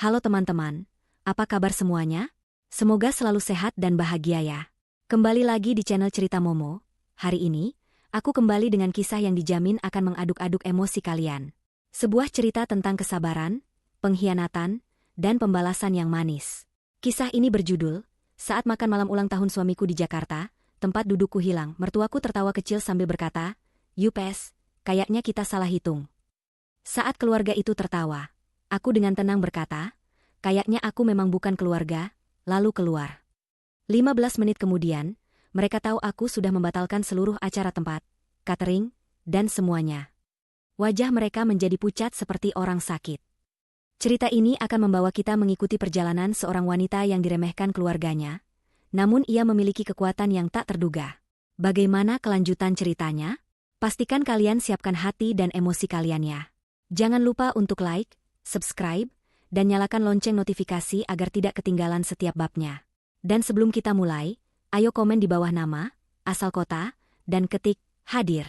Halo teman-teman, apa kabar semuanya? Semoga selalu sehat dan bahagia ya. Kembali lagi di channel Cerita Momo. Hari ini, aku kembali dengan kisah yang dijamin akan mengaduk-aduk emosi kalian. Sebuah cerita tentang kesabaran, pengkhianatan, dan pembalasan yang manis. Kisah ini berjudul, Saat Makan Malam Ulang Tahun Suamiku di Jakarta, Tempat Dudukku Hilang. Mertuaku tertawa kecil sambil berkata, "Yupes, kayaknya kita salah hitung." Saat keluarga itu tertawa, aku dengan tenang berkata, "Kayaknya aku memang bukan keluarga," lalu keluar. 15 menit kemudian, mereka tahu aku sudah membatalkan seluruh acara tempat, catering, dan semuanya. Wajah mereka menjadi pucat seperti orang sakit. Cerita ini akan membawa kita mengikuti perjalanan seorang wanita yang diremehkan keluarganya, namun ia memiliki kekuatan yang tak terduga. Bagaimana kelanjutan ceritanya? Pastikan kalian siapkan hati dan emosi kalian ya. Jangan lupa untuk like, subscribe, dan nyalakan lonceng notifikasi agar tidak ketinggalan setiap babnya. Dan sebelum kita mulai, ayo komen di bawah nama, asal kota, dan ketik hadir.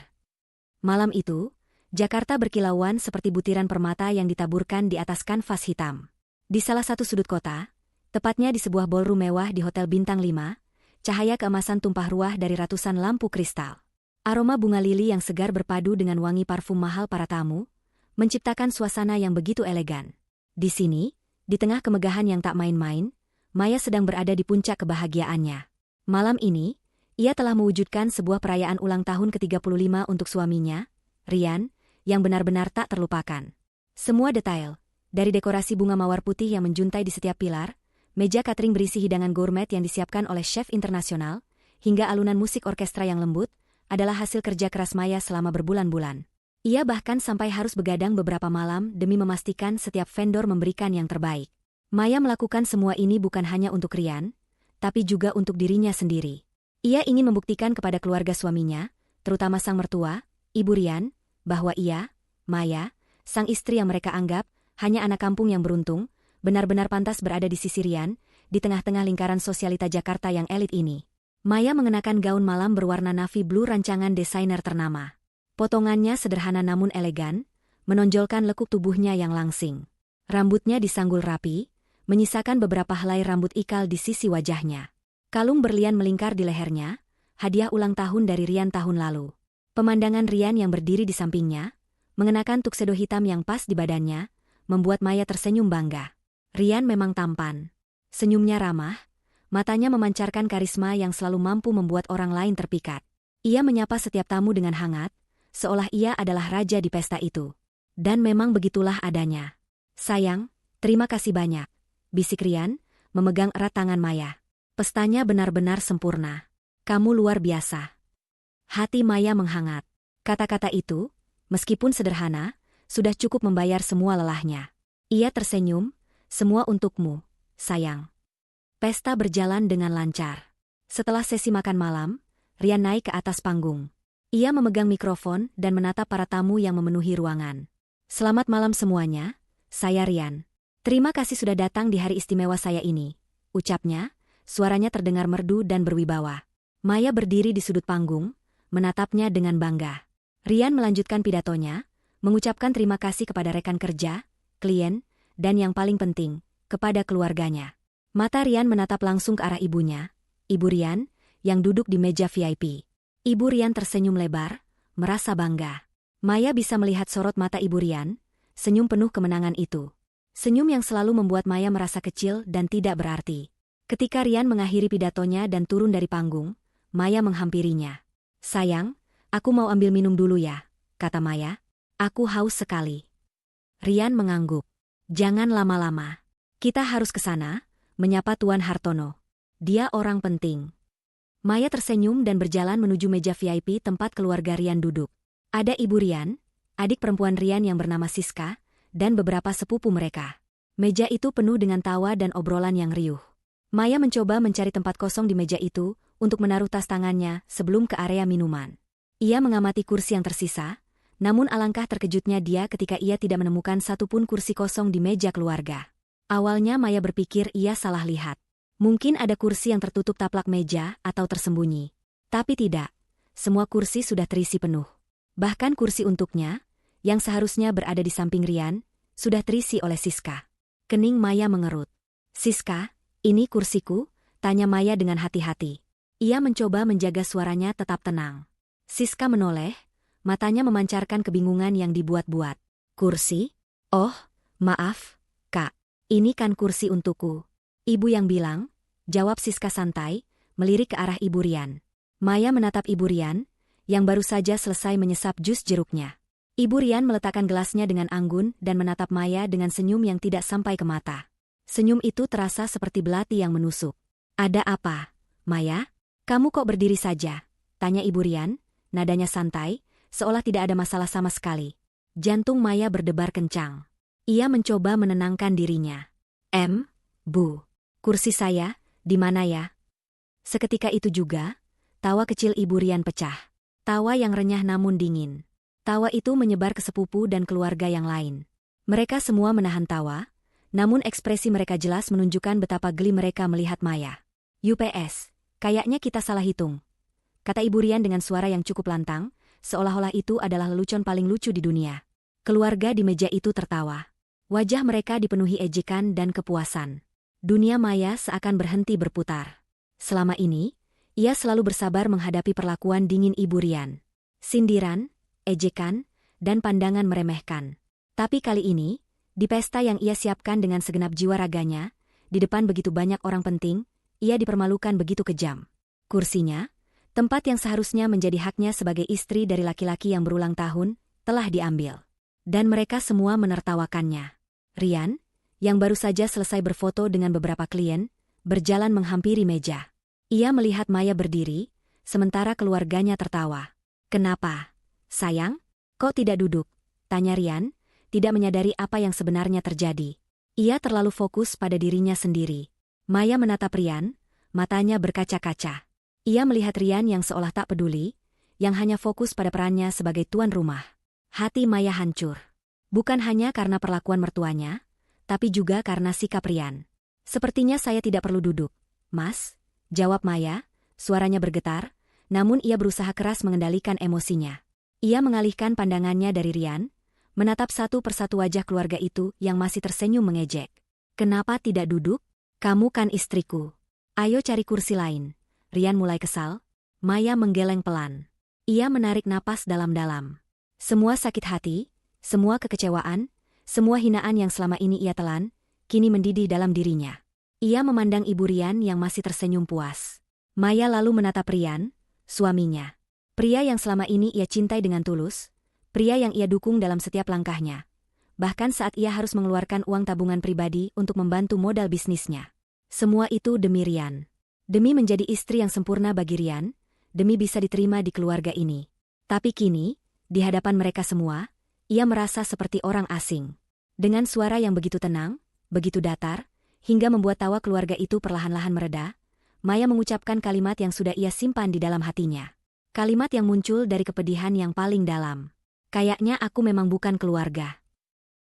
Malam itu, Jakarta berkilauan seperti butiran permata yang ditaburkan di atas kanvas hitam. Di salah satu sudut kota, tepatnya di sebuah ballroom mewah di Hotel Bintang 5, cahaya keemasan tumpah ruah dari ratusan lampu kristal. Aroma bunga lili yang segar berpadu dengan wangi parfum mahal para tamu, menciptakan suasana yang begitu elegan. Di sini, di tengah kemegahan yang tak main-main, Maya sedang berada di puncak kebahagiaannya. Malam ini, ia telah mewujudkan sebuah perayaan ulang tahun ke-35 untuk suaminya, Rian, yang benar-benar tak terlupakan. Semua detail, dari dekorasi bunga mawar putih yang menjuntai di setiap pilar, meja catering berisi hidangan gourmet yang disiapkan oleh chef internasional, hingga alunan musik orkestra yang lembut, adalah hasil kerja keras Maya selama berbulan-bulan. Ia bahkan sampai harus begadang beberapa malam demi memastikan setiap vendor memberikan yang terbaik. Maya melakukan semua ini bukan hanya untuk Rian, tapi juga untuk dirinya sendiri. Ia ingin membuktikan kepada keluarga suaminya, terutama sang mertua, Ibu Rian, bahwa ia, Maya, sang istri yang mereka anggap hanya anak kampung yang beruntung, benar-benar pantas berada di sisi Rian, di tengah-tengah lingkaran sosialita Jakarta yang elit ini. Maya mengenakan gaun malam berwarna navy blue rancangan desainer ternama. Potongannya sederhana namun elegan, menonjolkan lekuk tubuhnya yang langsing. Rambutnya disanggul rapi, menyisakan beberapa helai rambut ikal di sisi wajahnya. Kalung berlian melingkar di lehernya, hadiah ulang tahun dari Rian tahun lalu. Pemandangan Rian yang berdiri di sampingnya, mengenakan tuxedo hitam yang pas di badannya, membuat Maya tersenyum bangga. Rian memang tampan. Senyumnya ramah, matanya memancarkan karisma yang selalu mampu membuat orang lain terpikat. Ia menyapa setiap tamu dengan hangat, seolah ia adalah raja di pesta itu. Dan memang begitulah adanya. "Sayang, terima kasih banyak," bisik Rian, memegang erat tangan Maya. "Pestanya benar-benar sempurna. Kamu luar biasa." Hati Maya menghangat. Kata-kata itu, meskipun sederhana, sudah cukup membayar semua lelahnya. Ia tersenyum, "Semua untukmu, sayang." Pesta berjalan dengan lancar. Setelah sesi makan malam, Rian naik ke atas panggung. Ia memegang mikrofon dan menatap para tamu yang memenuhi ruangan. "Selamat malam semuanya, saya Rian. Terima kasih sudah datang di hari istimewa saya ini," ucapnya, suaranya terdengar merdu dan berwibawa. Maya berdiri di sudut panggung, menatapnya dengan bangga. Rian melanjutkan pidatonya, mengucapkan terima kasih kepada rekan kerja, klien, dan yang paling penting, kepada keluarganya. Mata Rian menatap langsung ke arah ibunya, Ibu Rian, yang duduk di meja VIP. Ibu Rian tersenyum lebar, merasa bangga. Maya bisa melihat sorot mata Ibu Rian, senyum penuh kemenangan itu. Senyum yang selalu membuat Maya merasa kecil dan tidak berarti. Ketika Rian mengakhiri pidatonya dan turun dari panggung, Maya menghampirinya. "Sayang, aku mau ambil minum dulu ya," kata Maya. "Aku haus sekali." Rian mengangguk. "Jangan lama-lama. Kita harus ke sana," menyapa Tuan Hartono. "Dia orang penting." Maya tersenyum dan berjalan menuju meja VIP tempat keluarga Rian duduk. Ada Ibu Rian, adik perempuan Rian yang bernama Siska, dan beberapa sepupu mereka. Meja itu penuh dengan tawa dan obrolan yang riuh. Maya mencoba mencari tempat kosong di meja itu untuk menaruh tas tangannya sebelum ke area minuman. Ia mengamati kursi yang tersisa, namun alangkah terkejutnya dia ketika ia tidak menemukan satupun kursi kosong di meja keluarga. Awalnya Maya berpikir ia salah lihat. Mungkin ada kursi yang tertutup taplak meja atau tersembunyi. Tapi tidak, semua kursi sudah terisi penuh. Bahkan kursi untuknya, yang seharusnya berada di samping Rian, sudah terisi oleh Siska. Kening Maya mengerut. "Siska, ini kursiku?" tanya Maya dengan hati-hati. Ia mencoba menjaga suaranya tetap tenang. Siska menoleh, matanya memancarkan kebingungan yang dibuat-buat. "Kursi? Oh, maaf, Kak. Ini kan kursi untukku." "Ibu yang bilang," jawab Siska santai, melirik ke arah Ibu Rian. Maya menatap Ibu Rian, yang baru saja selesai menyesap jus jeruknya. Ibu Rian meletakkan gelasnya dengan anggun dan menatap Maya dengan senyum yang tidak sampai ke mata. Senyum itu terasa seperti belati yang menusuk. "Ada apa, Maya? Kamu kok berdiri saja?" tanya Ibu Rian, nadanya santai, seolah tidak ada masalah sama sekali. Jantung Maya berdebar kencang. Ia mencoba menenangkan dirinya. Bu, kursi saya, di mana ya?" Seketika itu juga, tawa kecil Ibu Rian pecah. Tawa yang renyah namun dingin. Tawa itu menyebar ke sepupu dan keluarga yang lain. Mereka semua menahan tawa, namun ekspresi mereka jelas menunjukkan betapa geli mereka melihat Maya. "UPS, kayaknya kita salah hitung," kata Ibu Rian dengan suara yang cukup lantang, seolah-olah itu adalah lelucon paling lucu di dunia. Keluarga di meja itu tertawa. Wajah mereka dipenuhi ejekan dan kepuasan. Dunia Maya seakan berhenti berputar. Selama ini, ia selalu bersabar menghadapi perlakuan dingin Ibu Rian. Sindiran, ejekan, dan pandangan meremehkan. Tapi kali ini, di pesta yang ia siapkan dengan segenap jiwa raganya, di depan begitu banyak orang penting, ia dipermalukan begitu kejam. Kursinya, tempat yang seharusnya menjadi haknya sebagai istri dari laki-laki yang berulang tahun, telah diambil. Dan mereka semua menertawakannya. Rian, yang baru saja selesai berfoto dengan beberapa klien, berjalan menghampiri meja. Ia melihat Maya berdiri, sementara keluarganya tertawa. "Kenapa, sayang? Kok tidak duduk?" tanya Rian, tidak menyadari apa yang sebenarnya terjadi. Ia terlalu fokus pada dirinya sendiri. Maya menatap Rian, matanya berkaca-kaca. Ia melihat Rian yang seolah tak peduli, yang hanya fokus pada perannya sebagai tuan rumah. Hati Maya hancur. Bukan hanya karena perlakuan mertuanya, tapi juga karena sikap Rian. "Sepertinya saya tidak perlu duduk, Mas," jawab Maya, suaranya bergetar, namun ia berusaha keras mengendalikan emosinya. Ia mengalihkan pandangannya dari Rian, menatap satu persatu wajah keluarga itu yang masih tersenyum mengejek. "Kenapa tidak duduk? Kamu kan istriku. Ayo cari kursi lain." Rian mulai kesal. Maya menggeleng pelan. Ia menarik napas dalam-dalam. Semua sakit hati, semua kekecewaan, semua hinaan yang selama ini ia telan, kini mendidih dalam dirinya. Ia memandang Ibu Rian yang masih tersenyum puas. Maya lalu menatap Rian, suaminya. Pria yang selama ini ia cintai dengan tulus, pria yang ia dukung dalam setiap langkahnya. Bahkan saat ia harus mengeluarkan uang tabungan pribadi untuk membantu modal bisnisnya. Semua itu demi Rian. Demi menjadi istri yang sempurna bagi Rian, demi bisa diterima di keluarga ini. Tapi kini, di hadapan mereka semua, ia merasa seperti orang asing. Dengan suara yang begitu tenang, begitu datar, hingga membuat tawa keluarga itu perlahan-lahan mereda, Maya mengucapkan kalimat yang sudah ia simpan di dalam hatinya. Kalimat yang muncul dari kepedihan yang paling dalam. "Kayaknya aku memang bukan keluarga."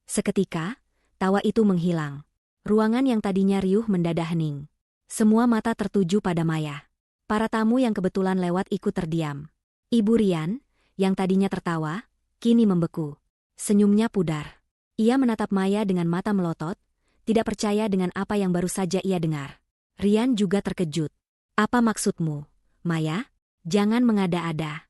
Seketika, tawa itu menghilang. Ruangan yang tadinya riuh mendadak hening. Semua mata tertuju pada Maya. Para tamu yang kebetulan lewat ikut terdiam. Ibu Rian, yang tadinya tertawa, kini membeku. Senyumnya pudar. Ia menatap Maya dengan mata melotot, tidak percaya dengan apa yang baru saja ia dengar. Rian juga terkejut. "Apa maksudmu, Maya? Jangan mengada-ada."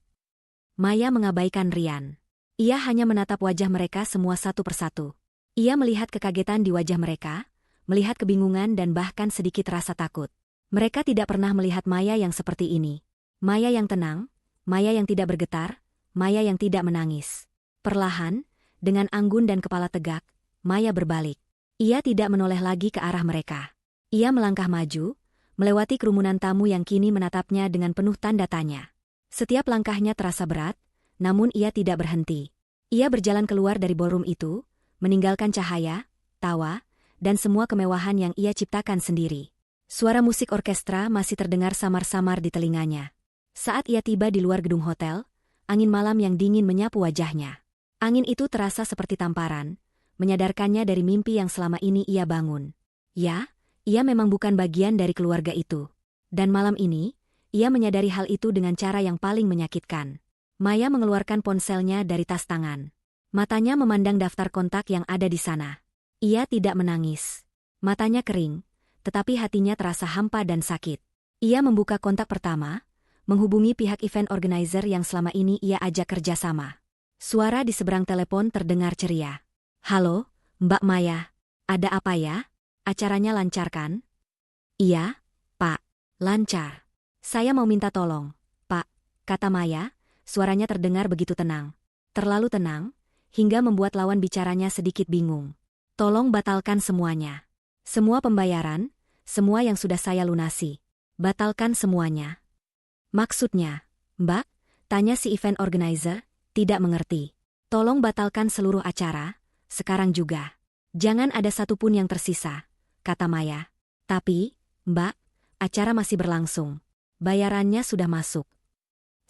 Maya mengabaikan Rian. Ia hanya menatap wajah mereka semua satu persatu. Ia melihat kekagetan di wajah mereka, melihat kebingungan dan bahkan sedikit rasa takut. Mereka tidak pernah melihat Maya yang seperti ini. Maya yang tenang, Maya yang tidak bergetar, Maya yang tidak menangis. Perlahan, dengan anggun dan kepala tegak, Maya berbalik. Ia tidak menoleh lagi ke arah mereka. Ia melangkah maju, melewati kerumunan tamu yang kini menatapnya dengan penuh tanda tanya. Setiap langkahnya terasa berat, namun ia tidak berhenti. Ia berjalan keluar dari ballroom itu, meninggalkan cahaya, tawa, dan semua kemewahan yang ia ciptakan sendiri. Suara musik orkestra masih terdengar samar-samar di telinganya. Saat ia tiba di luar gedung hotel, angin malam yang dingin menyapu wajahnya. Angin itu terasa seperti tamparan, menyadarkannya dari mimpi yang selama ini ia bangun. Ya, ia memang bukan bagian dari keluarga itu. Dan malam ini, ia menyadari hal itu dengan cara yang paling menyakitkan. Maya mengeluarkan ponselnya dari tas tangan. Matanya memandang daftar kontak yang ada di sana. Ia tidak menangis. Matanya kering, tetapi hatinya terasa hampa dan sakit. Ia membuka kontak pertama, menghubungi pihak event organizer yang selama ini ia ajak kerjasama. Suara di seberang telepon terdengar ceria. "Halo, Mbak Maya. Ada apa ya? Acaranya lancar kan?" "Iya, Pak. Lancar. Saya mau minta tolong, Pak," kata Maya, suaranya terdengar begitu tenang. Terlalu tenang, hingga membuat lawan bicaranya sedikit bingung. "Tolong batalkan semuanya. Semua pembayaran, semua yang sudah saya lunasi. Batalkan semuanya." "Maksudnya, Mbak?" tanya si event organizer, tidak mengerti. "Tolong batalkan seluruh acara, sekarang juga. Jangan ada satupun yang tersisa," kata Maya. "Tapi, Mbak, acara masih berlangsung. Bayarannya sudah masuk.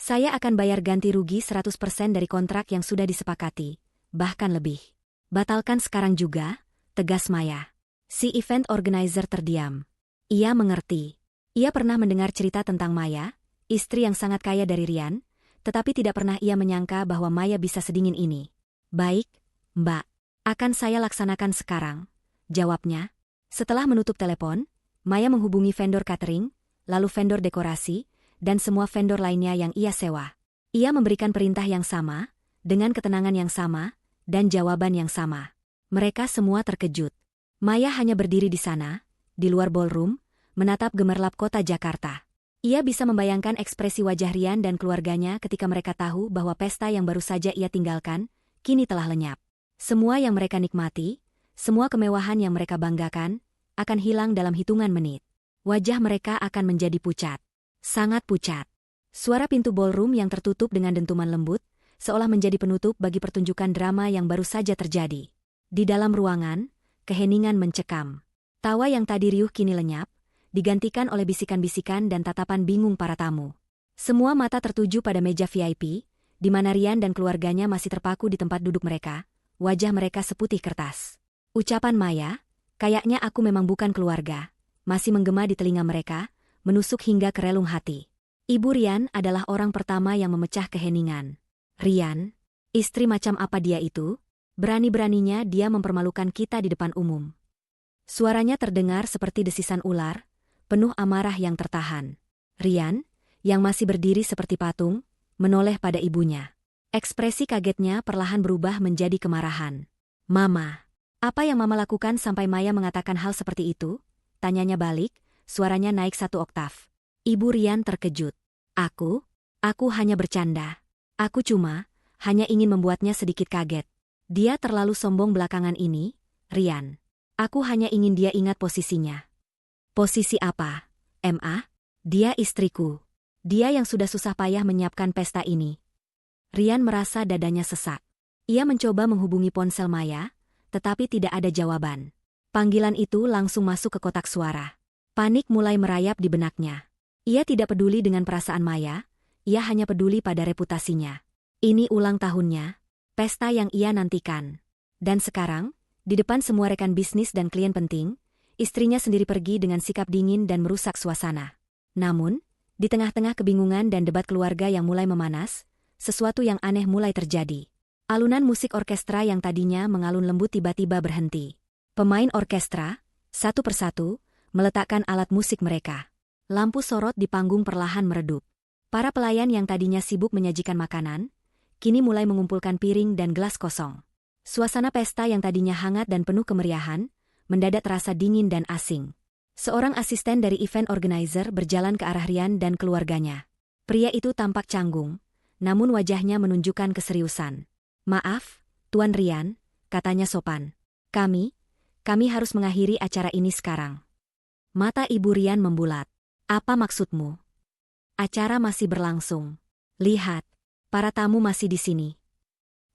Saya akan bayar ganti rugi 100% dari kontrak yang sudah disepakati, bahkan lebih." "Batalkan sekarang juga," tegas Maya. Si event organizer terdiam. Ia mengerti. Ia pernah mendengar cerita tentang Maya, istri yang sangat kaya dari Rian, tetapi tidak pernah ia menyangka bahwa Maya bisa sedingin ini. "Baik, Mbak. Akan saya laksanakan sekarang," jawabnya. Setelah menutup telepon, Maya menghubungi vendor catering, lalu vendor dekorasi, dan semua vendor lainnya yang ia sewa. Ia memberikan perintah yang sama, dengan ketenangan yang sama, dan jawaban yang sama. Mereka semua terkejut. Maya hanya berdiri di sana, di luar ballroom, menatap gemerlap kota Jakarta. Ia bisa membayangkan ekspresi wajah Rian dan keluarganya ketika mereka tahu bahwa pesta yang baru saja ia tinggalkan, kini telah lenyap. Semua yang mereka nikmati, semua kemewahan yang mereka banggakan, akan hilang dalam hitungan menit. Wajah mereka akan menjadi pucat. Sangat pucat. Suara pintu ballroom yang tertutup dengan dentuman lembut, seolah menjadi penutup bagi pertunjukan drama yang baru saja terjadi. Di dalam ruangan, keheningan mencekam. Tawa yang tadi riuh kini lenyap, digantikan oleh bisikan-bisikan dan tatapan bingung para tamu. Semua mata tertuju pada meja VIP, di mana Rian dan keluarganya masih terpaku di tempat duduk mereka, wajah mereka seputih kertas. Ucapan Maya, "Kayaknya aku memang bukan keluarga," masih menggema di telinga mereka, menusuk hingga ke relung hati. Ibu Rian adalah orang pertama yang memecah keheningan. "Rian? Istri macam apa dia itu? Berani-beraninya dia mempermalukan kita di depan umum." Suaranya terdengar seperti desisan ular, penuh amarah yang tertahan. Rian, yang masih berdiri seperti patung, menoleh pada ibunya. Ekspresi kagetnya perlahan berubah menjadi kemarahan. "Mama, apa yang Mama lakukan sampai Maya mengatakan hal seperti itu?" tanyanya balik, suaranya naik 1 oktav. Ibu Rian terkejut. Aku hanya bercanda. Aku hanya ingin membuatnya sedikit kaget. Dia terlalu sombong belakangan ini, Rian. Aku hanya ingin dia ingat posisinya." "Posisi apa, Ma? Dia istriku. Dia yang sudah susah payah menyiapkan pesta ini." Rian merasa dadanya sesak. Ia mencoba menghubungi ponsel Maya, tetapi tidak ada jawaban. Panggilan itu langsung masuk ke kotak suara. Panik mulai merayap di benaknya. Ia tidak peduli dengan perasaan Maya, ia hanya peduli pada reputasinya. Ini ulang tahunnya, pesta yang ia nantikan. Dan sekarang, di depan semua rekan bisnis dan klien penting, istrinya sendiri pergi dengan sikap dingin dan merusak suasana. Namun, di tengah-tengah kebingungan dan debat keluarga yang mulai memanas, sesuatu yang aneh mulai terjadi. Alunan musik orkestra yang tadinya mengalun lembut tiba-tiba berhenti. Pemain orkestra, satu persatu, meletakkan alat musik mereka. Lampu sorot di panggung perlahan meredup. Para pelayan yang tadinya sibuk menyajikan makanan, kini mulai mengumpulkan piring dan gelas kosong. Suasana pesta yang tadinya hangat dan penuh kemeriahan, mendadak terasa dingin dan asing. Seorang asisten dari event organizer berjalan ke arah Rian dan keluarganya. Pria itu tampak canggung, namun wajahnya menunjukkan keseriusan. "Maaf, Tuan Rian," katanya sopan. Kami harus mengakhiri acara ini sekarang." Mata Ibu Rian membulat. "Apa maksudmu? Acara masih berlangsung. Lihat, para tamu masih di sini."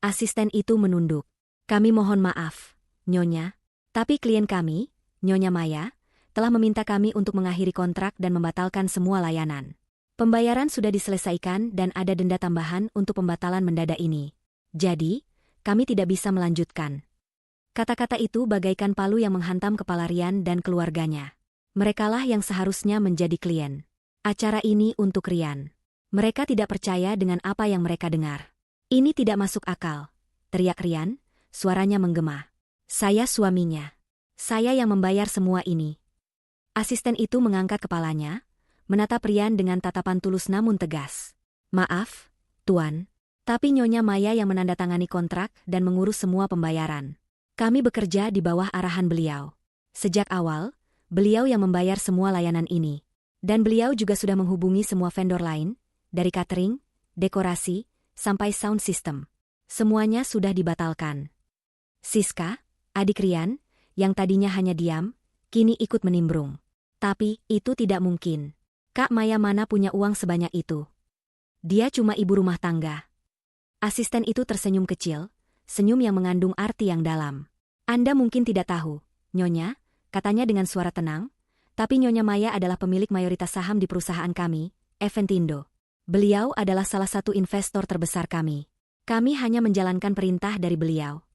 Asisten itu menunduk. "Kami mohon maaf, Nyonya. Tapi klien kami, Nyonya Maya, telah meminta kami untuk mengakhiri kontrak dan membatalkan semua layanan. Pembayaran sudah diselesaikan dan ada denda tambahan untuk pembatalan mendadak ini. Jadi, kami tidak bisa melanjutkan." Kata-kata itu bagaikan palu yang menghantam kepala Rian dan keluarganya. Merekalah yang seharusnya menjadi klien. Acara ini untuk Rian. Mereka tidak percaya dengan apa yang mereka dengar. "Ini tidak masuk akal," teriak Rian, suaranya menggema. "Saya suaminya. Saya yang membayar semua ini. Asisten itu mengangkat kepalanya, menatap Rian dengan tatapan tulus namun tegas. Maaf, Tuan. Tapi Nyonya Maya yang menandatangani kontrak dan mengurus semua pembayaran. Kami bekerja di bawah arahan beliau. Sejak awal, beliau yang membayar semua layanan ini. Dan beliau juga sudah menghubungi semua vendor lain, dari catering, dekorasi, sampai sound system. Semuanya sudah dibatalkan. Siska, adik Rian, yang tadinya hanya diam, kini ikut menimbrung. Tapi, itu tidak mungkin. Kak Maya mana punya uang sebanyak itu? Dia cuma ibu rumah tangga. Asisten itu tersenyum kecil, senyum yang mengandung arti yang dalam. Anda mungkin tidak tahu, Nyonya, katanya dengan suara tenang, tapi Nyonya Maya adalah pemilik mayoritas saham di perusahaan kami, Eventindo. Beliau adalah salah satu investor terbesar kami. Kami hanya menjalankan perintah dari beliau.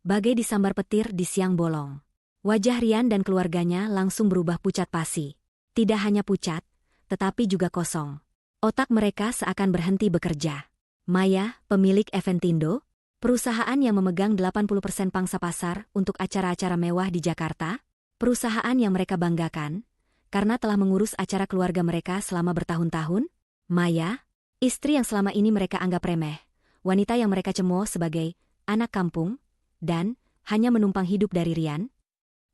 Bagai disambar petir di siang bolong. Wajah Rian dan keluarganya langsung berubah pucat pasi. Tidak hanya pucat, tetapi juga kosong. Otak mereka seakan berhenti bekerja. Maya, pemilik Eventindo, perusahaan yang memegang 80% pangsa pasar untuk acara-acara mewah di Jakarta, perusahaan yang mereka banggakan, karena telah mengurus acara keluarga mereka selama bertahun-tahun. Maya, istri yang selama ini mereka anggap remeh, wanita yang mereka cemooh sebagai anak kampung, dan hanya menumpang hidup dari Rian.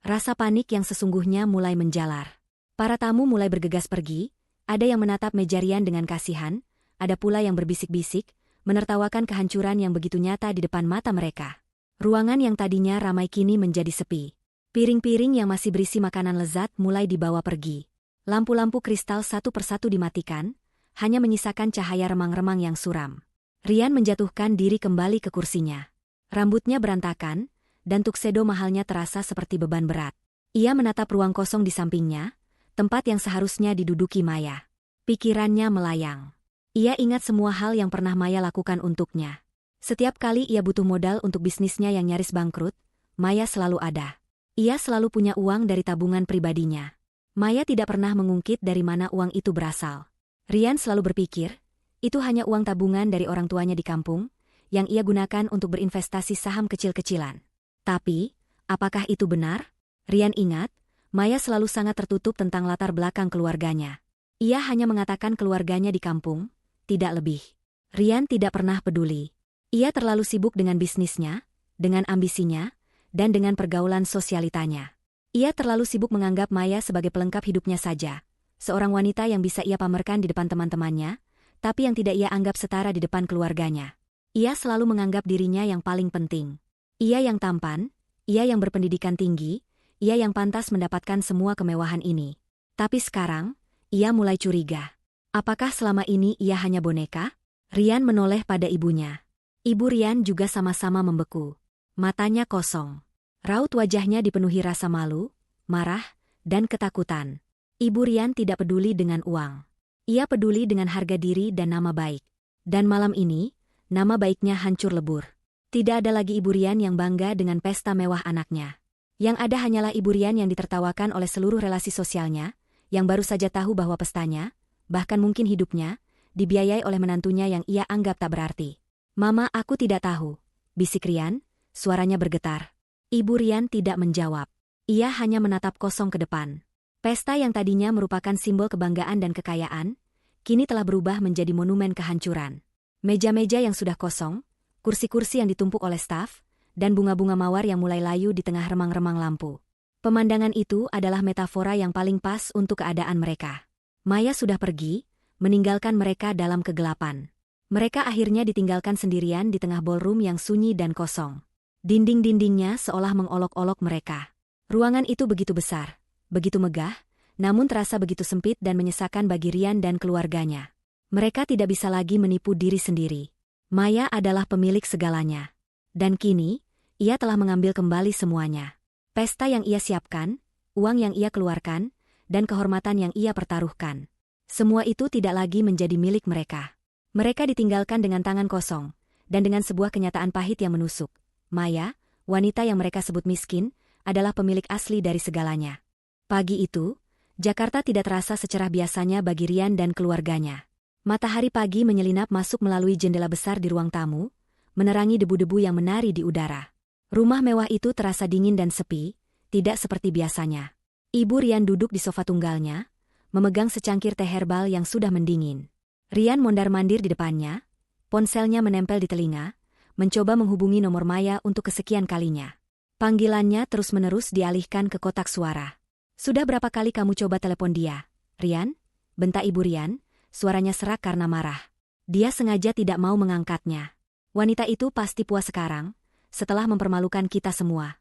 Rasa panik yang sesungguhnya mulai menjalar. Para tamu mulai bergegas pergi, ada yang menatap meja Rian dengan kasihan, ada pula yang berbisik-bisik, menertawakan kehancuran yang begitu nyata di depan mata mereka. Ruangan yang tadinya ramai kini menjadi sepi. Piring-piring yang masih berisi makanan lezat mulai dibawa pergi. Lampu-lampu kristal satu persatu dimatikan, hanya menyisakan cahaya remang-remang yang suram. Rian menjatuhkan diri kembali ke kursinya. Rambutnya berantakan, dan tuxedo mahalnya terasa seperti beban berat. Ia menatap ruang kosong di sampingnya, tempat yang seharusnya diduduki Maya. Pikirannya melayang. Ia ingat semua hal yang pernah Maya lakukan untuknya. Setiap kali ia butuh modal untuk bisnisnya yang nyaris bangkrut, Maya selalu ada. Ia selalu punya uang dari tabungan pribadinya. Maya tidak pernah mengungkit dari mana uang itu berasal. Rian selalu berpikir, itu hanya uang tabungan dari orang tuanya di kampung, yang ia gunakan untuk berinvestasi saham kecil-kecilan. Tapi, apakah itu benar? Rian ingat, Maya selalu sangat tertutup tentang latar belakang keluarganya. Ia hanya mengatakan keluarganya di kampung, tidak lebih. Rian tidak pernah peduli. Ia terlalu sibuk dengan bisnisnya, dengan ambisinya, dan dengan pergaulan sosialitanya. Ia terlalu sibuk menganggap Maya sebagai pelengkap hidupnya saja, seorang wanita yang bisa ia pamerkan di depan teman-temannya, tapi yang tidak ia anggap setara di depan keluarganya. Ia selalu menganggap dirinya yang paling penting. Ia yang tampan, ia yang berpendidikan tinggi, ia yang pantas mendapatkan semua kemewahan ini. Tapi sekarang, ia mulai curiga. Apakah selama ini ia hanya boneka? Rian menoleh pada ibunya. Ibu Rian juga sama-sama membeku. Matanya kosong. Raut wajahnya dipenuhi rasa malu, marah, dan ketakutan. Ibu Rian tidak peduli dengan uang. Ia peduli dengan harga diri dan nama baik. Dan malam ini, nama baiknya hancur lebur. Tidak ada lagi Ibu Rian yang bangga dengan pesta mewah anaknya. Yang ada hanyalah Ibu Rian yang ditertawakan oleh seluruh relasi sosialnya, yang baru saja tahu bahwa pestanya, bahkan mungkin hidupnya, dibiayai oleh menantunya yang ia anggap tak berarti. Mama, aku tidak tahu, bisik Rian, suaranya bergetar. Ibu Rian tidak menjawab. Ia hanya menatap kosong ke depan. Pesta yang tadinya merupakan simbol kebanggaan dan kekayaan, kini telah berubah menjadi monumen kehancuran. Meja-meja yang sudah kosong, kursi-kursi yang ditumpuk oleh staf, dan bunga-bunga mawar yang mulai layu di tengah remang-remang lampu. Pemandangan itu adalah metafora yang paling pas untuk keadaan mereka. Maya sudah pergi, meninggalkan mereka dalam kegelapan. Mereka akhirnya ditinggalkan sendirian di tengah ballroom yang sunyi dan kosong. Dinding-dindingnya seolah mengolok-olok mereka. Ruangan itu begitu besar, begitu megah, namun terasa begitu sempit dan menyesakan bagi Rian dan keluarganya. Mereka tidak bisa lagi menipu diri sendiri. Maya adalah pemilik segalanya. Dan kini, ia telah mengambil kembali semuanya. Pesta yang ia siapkan, uang yang ia keluarkan, dan kehormatan yang ia pertaruhkan. Semua itu tidak lagi menjadi milik mereka. Mereka ditinggalkan dengan tangan kosong, dan dengan sebuah kenyataan pahit yang menusuk. Maya, wanita yang mereka sebut miskin, adalah pemilik asli dari segalanya. Pagi itu, Jakarta tidak terasa secerah biasanya bagi Rian dan keluarganya. Matahari pagi menyelinap masuk melalui jendela besar di ruang tamu, menerangi debu-debu yang menari di udara. Rumah mewah itu terasa dingin dan sepi, tidak seperti biasanya. Ibu Rian duduk di sofa tunggalnya, memegang secangkir teh herbal yang sudah mendingin. Rian mondar-mandir di depannya, ponselnya menempel di telinga, mencoba menghubungi nomor Maya untuk kesekian kalinya. Panggilannya terus-menerus dialihkan ke kotak suara. "Sudah berapa kali kamu coba telepon dia, Rian?" bentak Ibu Rian, suaranya serak karena marah. Dia sengaja tidak mau mengangkatnya. "Wanita itu pasti puas sekarang, setelah mempermalukan kita semua."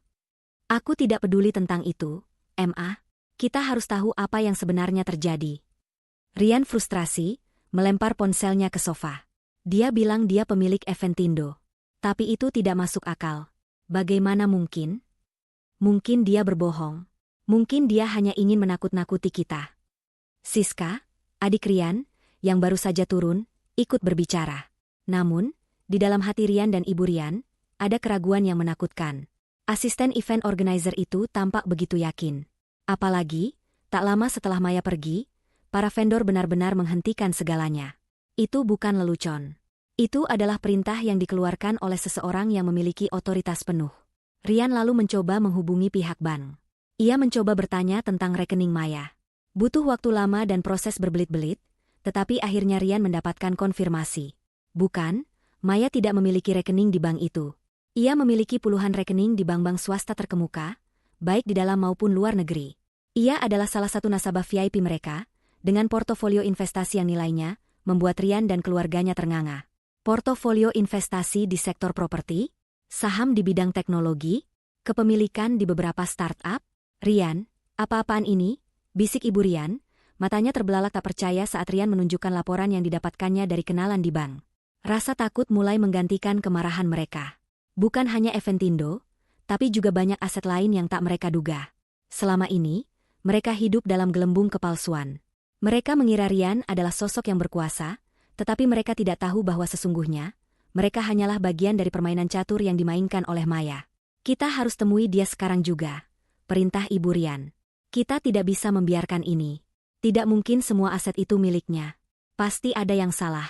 "Aku tidak peduli tentang itu, Ma. Kita harus tahu apa yang sebenarnya terjadi." Rian frustrasi, melempar ponselnya ke sofa. Dia bilang dia pemilik Eventindo. Tapi itu tidak masuk akal. Bagaimana mungkin? Mungkin dia berbohong. Mungkin dia hanya ingin menakut-nakuti kita. Siska, adik Rian, yang baru saja turun, ikut berbicara. Namun, di dalam hati Rian dan Ibu Rian, ada keraguan yang menakutkan. Asisten event organizer itu tampak begitu yakin. Apalagi, tak lama setelah Maya pergi, para vendor benar-benar menghentikan segalanya. Itu bukan lelucon. Itu adalah perintah yang dikeluarkan oleh seseorang yang memiliki otoritas penuh. Rian lalu mencoba menghubungi pihak bank. Ia mencoba bertanya tentang rekening Maya. Butuh waktu lama dan proses berbelit-belit, tetapi akhirnya Rian mendapatkan konfirmasi. Bukan, Maya tidak memiliki rekening di bank itu. Ia memiliki puluhan rekening di bank-bank swasta terkemuka, baik di dalam maupun luar negeri. Ia adalah salah satu nasabah VIP mereka, dengan portofolio investasi yang nilainya membuat Rian dan keluarganya ternganga. Portofolio investasi di sektor properti, saham di bidang teknologi, kepemilikan di beberapa startup. "Rian, apa-apaan ini?" bisik Ibu Rian, matanya terbelalak tak percaya saat Rian menunjukkan laporan yang didapatkannya dari kenalan di bank. Rasa takut mulai menggantikan kemarahan mereka. Bukan hanya Eventindo, tapi juga banyak aset lain yang tak mereka duga. Selama ini, mereka hidup dalam gelembung kepalsuan. Mereka mengira Rian adalah sosok yang berkuasa, tetapi mereka tidak tahu bahwa sesungguhnya, mereka hanyalah bagian dari permainan catur yang dimainkan oleh Maya. "Kita harus temui dia sekarang juga," perintah Ibu Rian. "Kita tidak bisa membiarkan ini. Tidak mungkin semua aset itu miliknya. Pasti ada yang salah."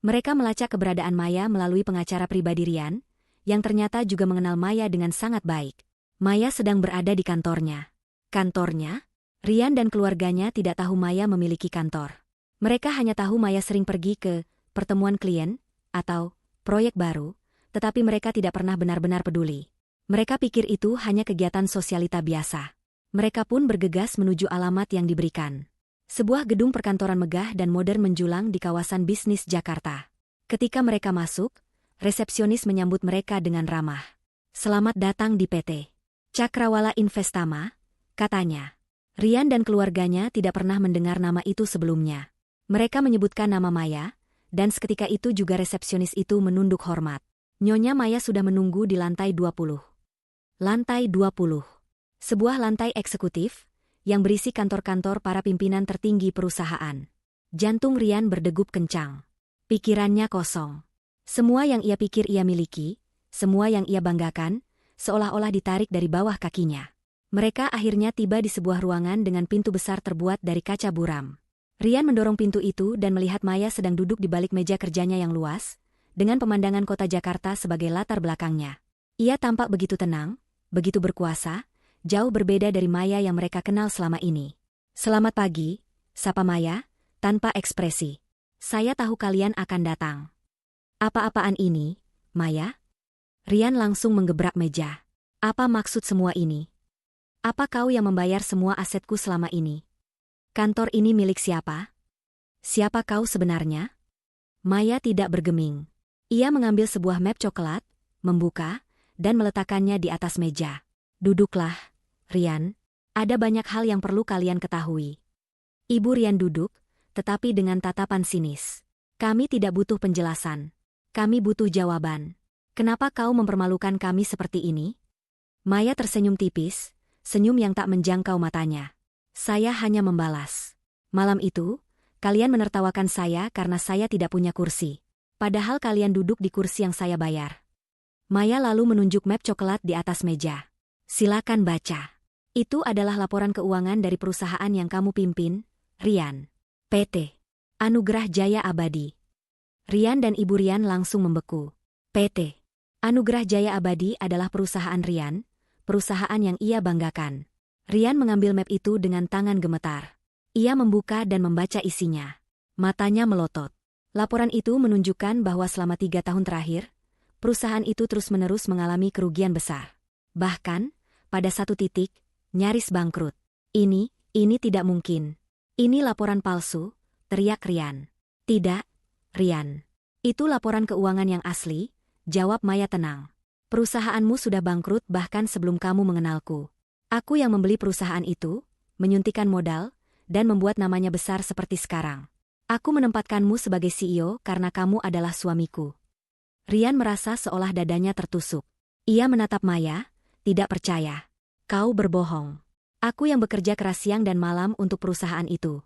Mereka melacak keberadaan Maya melalui pengacara pribadi Rian, yang ternyata juga mengenal Maya dengan sangat baik. Maya sedang berada di kantornya. Kantornya? Rian dan keluarganya tidak tahu Maya memiliki kantor. Mereka hanya tahu Maya sering pergi ke pertemuan klien atau proyek baru, tetapi mereka tidak pernah benar-benar peduli. Mereka pikir itu hanya kegiatan sosialita biasa. Mereka pun bergegas menuju alamat yang diberikan. Sebuah gedung perkantoran megah dan modern menjulang di kawasan bisnis Jakarta. Ketika mereka masuk, resepsionis menyambut mereka dengan ramah. "Selamat datang di PT Cakrawala Investama," katanya. Rian dan keluarganya tidak pernah mendengar nama itu sebelumnya. Mereka menyebutkan nama Maya, dan seketika itu juga resepsionis itu menunduk hormat. Nyonya Maya sudah menunggu di lantai 20. Lantai 20. Sebuah lantai eksekutif, yang berisi kantor-kantor para pimpinan tertinggi perusahaan. Jantung Rian berdegup kencang. Pikirannya kosong. Semua yang ia pikir ia miliki, semua yang ia banggakan, seolah-olah ditarik dari bawah kakinya. Mereka akhirnya tiba di sebuah ruangan dengan pintu besar terbuat dari kaca buram. Rian mendorong pintu itu dan melihat Maya sedang duduk di balik meja kerjanya yang luas, dengan pemandangan kota Jakarta sebagai latar belakangnya. Ia tampak begitu tenang, begitu berkuasa, jauh berbeda dari Maya yang mereka kenal selama ini. "Selamat pagi," sapa Maya, tanpa ekspresi. "Saya tahu kalian akan datang." "Apa-apaan ini, Maya?" Rian langsung menggebrak meja. "Apa maksud semua ini? Apa kau yang membayar semua asetku selama ini? Kantor ini milik siapa? Siapa kau sebenarnya?" Maya tidak bergeming. Ia mengambil sebuah map coklat, membuka, dan meletakkannya di atas meja. "Duduklah, Rian. Ada banyak hal yang perlu kalian ketahui." Ibu Rian duduk, tetapi dengan tatapan sinis. "Kami tidak butuh penjelasan. Kami butuh jawaban. Kenapa kau mempermalukan kami seperti ini?" Maya tersenyum tipis, senyum yang tak menjangkau matanya. "Saya hanya membalas. Malam itu, kalian menertawakan saya karena saya tidak punya kursi. Padahal kalian duduk di kursi yang saya bayar." Maya lalu menunjuk map coklat di atas meja. "Silakan baca. Itu adalah laporan keuangan dari perusahaan yang kamu pimpin, Rian. PT Anugerah Jaya Abadi." Rian dan Ibu Rian langsung membeku. PT Anugerah Jaya Abadi adalah perusahaan Rian, perusahaan yang ia banggakan. Rian mengambil map itu dengan tangan gemetar. Ia membuka dan membaca isinya. Matanya melotot. Laporan itu menunjukkan bahwa selama 3 tahun terakhir, perusahaan itu terus-menerus mengalami kerugian besar. Bahkan, pada satu titik, nyaris bangkrut. Ini tidak mungkin. Ini laporan palsu, teriak Rian. Tidak, Rian. Itu laporan keuangan yang asli, jawab Maya tenang. Perusahaanmu sudah bangkrut bahkan sebelum kamu mengenalku. Aku yang membeli perusahaan itu, menyuntikkan modal, dan membuat namanya besar seperti sekarang. Aku menempatkanmu sebagai CEO karena kamu adalah suamiku. Rian merasa seolah dadanya tertusuk. Ia menatap Maya, tidak percaya. Kau berbohong. Aku yang bekerja keras siang dan malam untuk perusahaan itu.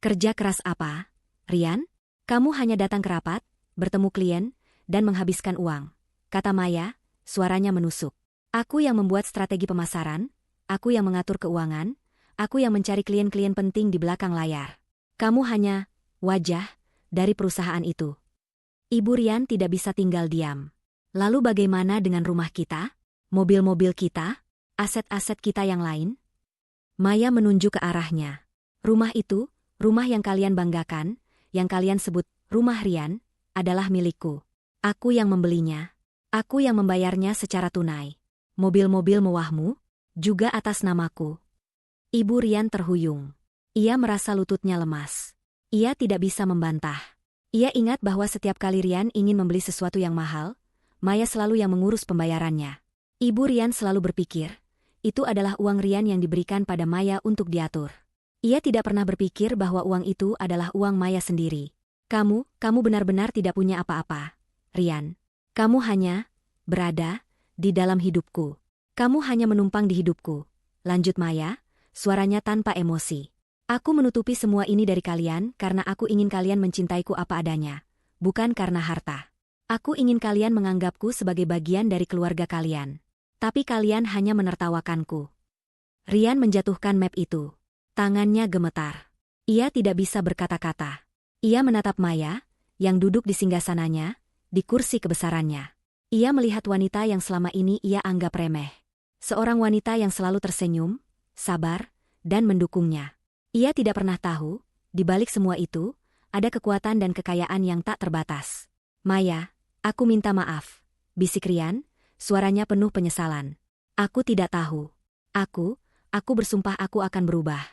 Kerja keras apa, Rian? Kamu hanya datang ke rapat, bertemu klien, dan menghabiskan uang, kata Maya, suaranya menusuk. Aku yang membuat strategi pemasaran, aku yang mengatur keuangan, aku yang mencari klien-klien penting di belakang layar. Kamu hanya wajah dari perusahaan itu. Ibu Rian tidak bisa tinggal diam. Lalu bagaimana dengan rumah kita? Mobil-mobil kita? Aset-aset kita yang lain? Maya menunjuk ke arahnya. Rumah itu, rumah yang kalian banggakan, yang kalian sebut rumah Rian, adalah milikku. Aku yang membelinya. Aku yang membayarnya secara tunai. Mobil-mobil mewahmu, juga atas namaku. Ibu Rian terhuyung. Ia merasa lututnya lemas. Ia tidak bisa membantah. Ia ingat bahwa setiap kali Rian ingin membeli sesuatu yang mahal, Maya selalu yang mengurus pembayarannya. Ibu Rian selalu berpikir, itu adalah uang Rian yang diberikan pada Maya untuk diatur. Ia tidak pernah berpikir bahwa uang itu adalah uang Maya sendiri. Kamu benar-benar tidak punya apa-apa, Rian. Kamu hanya berada di dalam hidupku. Kamu hanya menumpang di hidupku. Lanjut Maya, suaranya tanpa emosi. Aku menutupi semua ini dari kalian karena aku ingin kalian mencintaiku apa adanya, bukan karena harta. Aku ingin kalian menganggapku sebagai bagian dari keluarga kalian. Tapi kalian hanya menertawakanku. Rian menjatuhkan map itu. Tangannya gemetar. Ia tidak bisa berkata-kata. Ia menatap Maya, yang duduk di singgasananya, di kursi kebesarannya. Ia melihat wanita yang selama ini ia anggap remeh. Seorang wanita yang selalu tersenyum, sabar, dan mendukungnya. Ia tidak pernah tahu, di balik semua itu, ada kekuatan dan kekayaan yang tak terbatas. Maya, aku minta maaf, bisik Rian, suaranya penuh penyesalan. Aku tidak tahu. Aku bersumpah aku akan berubah.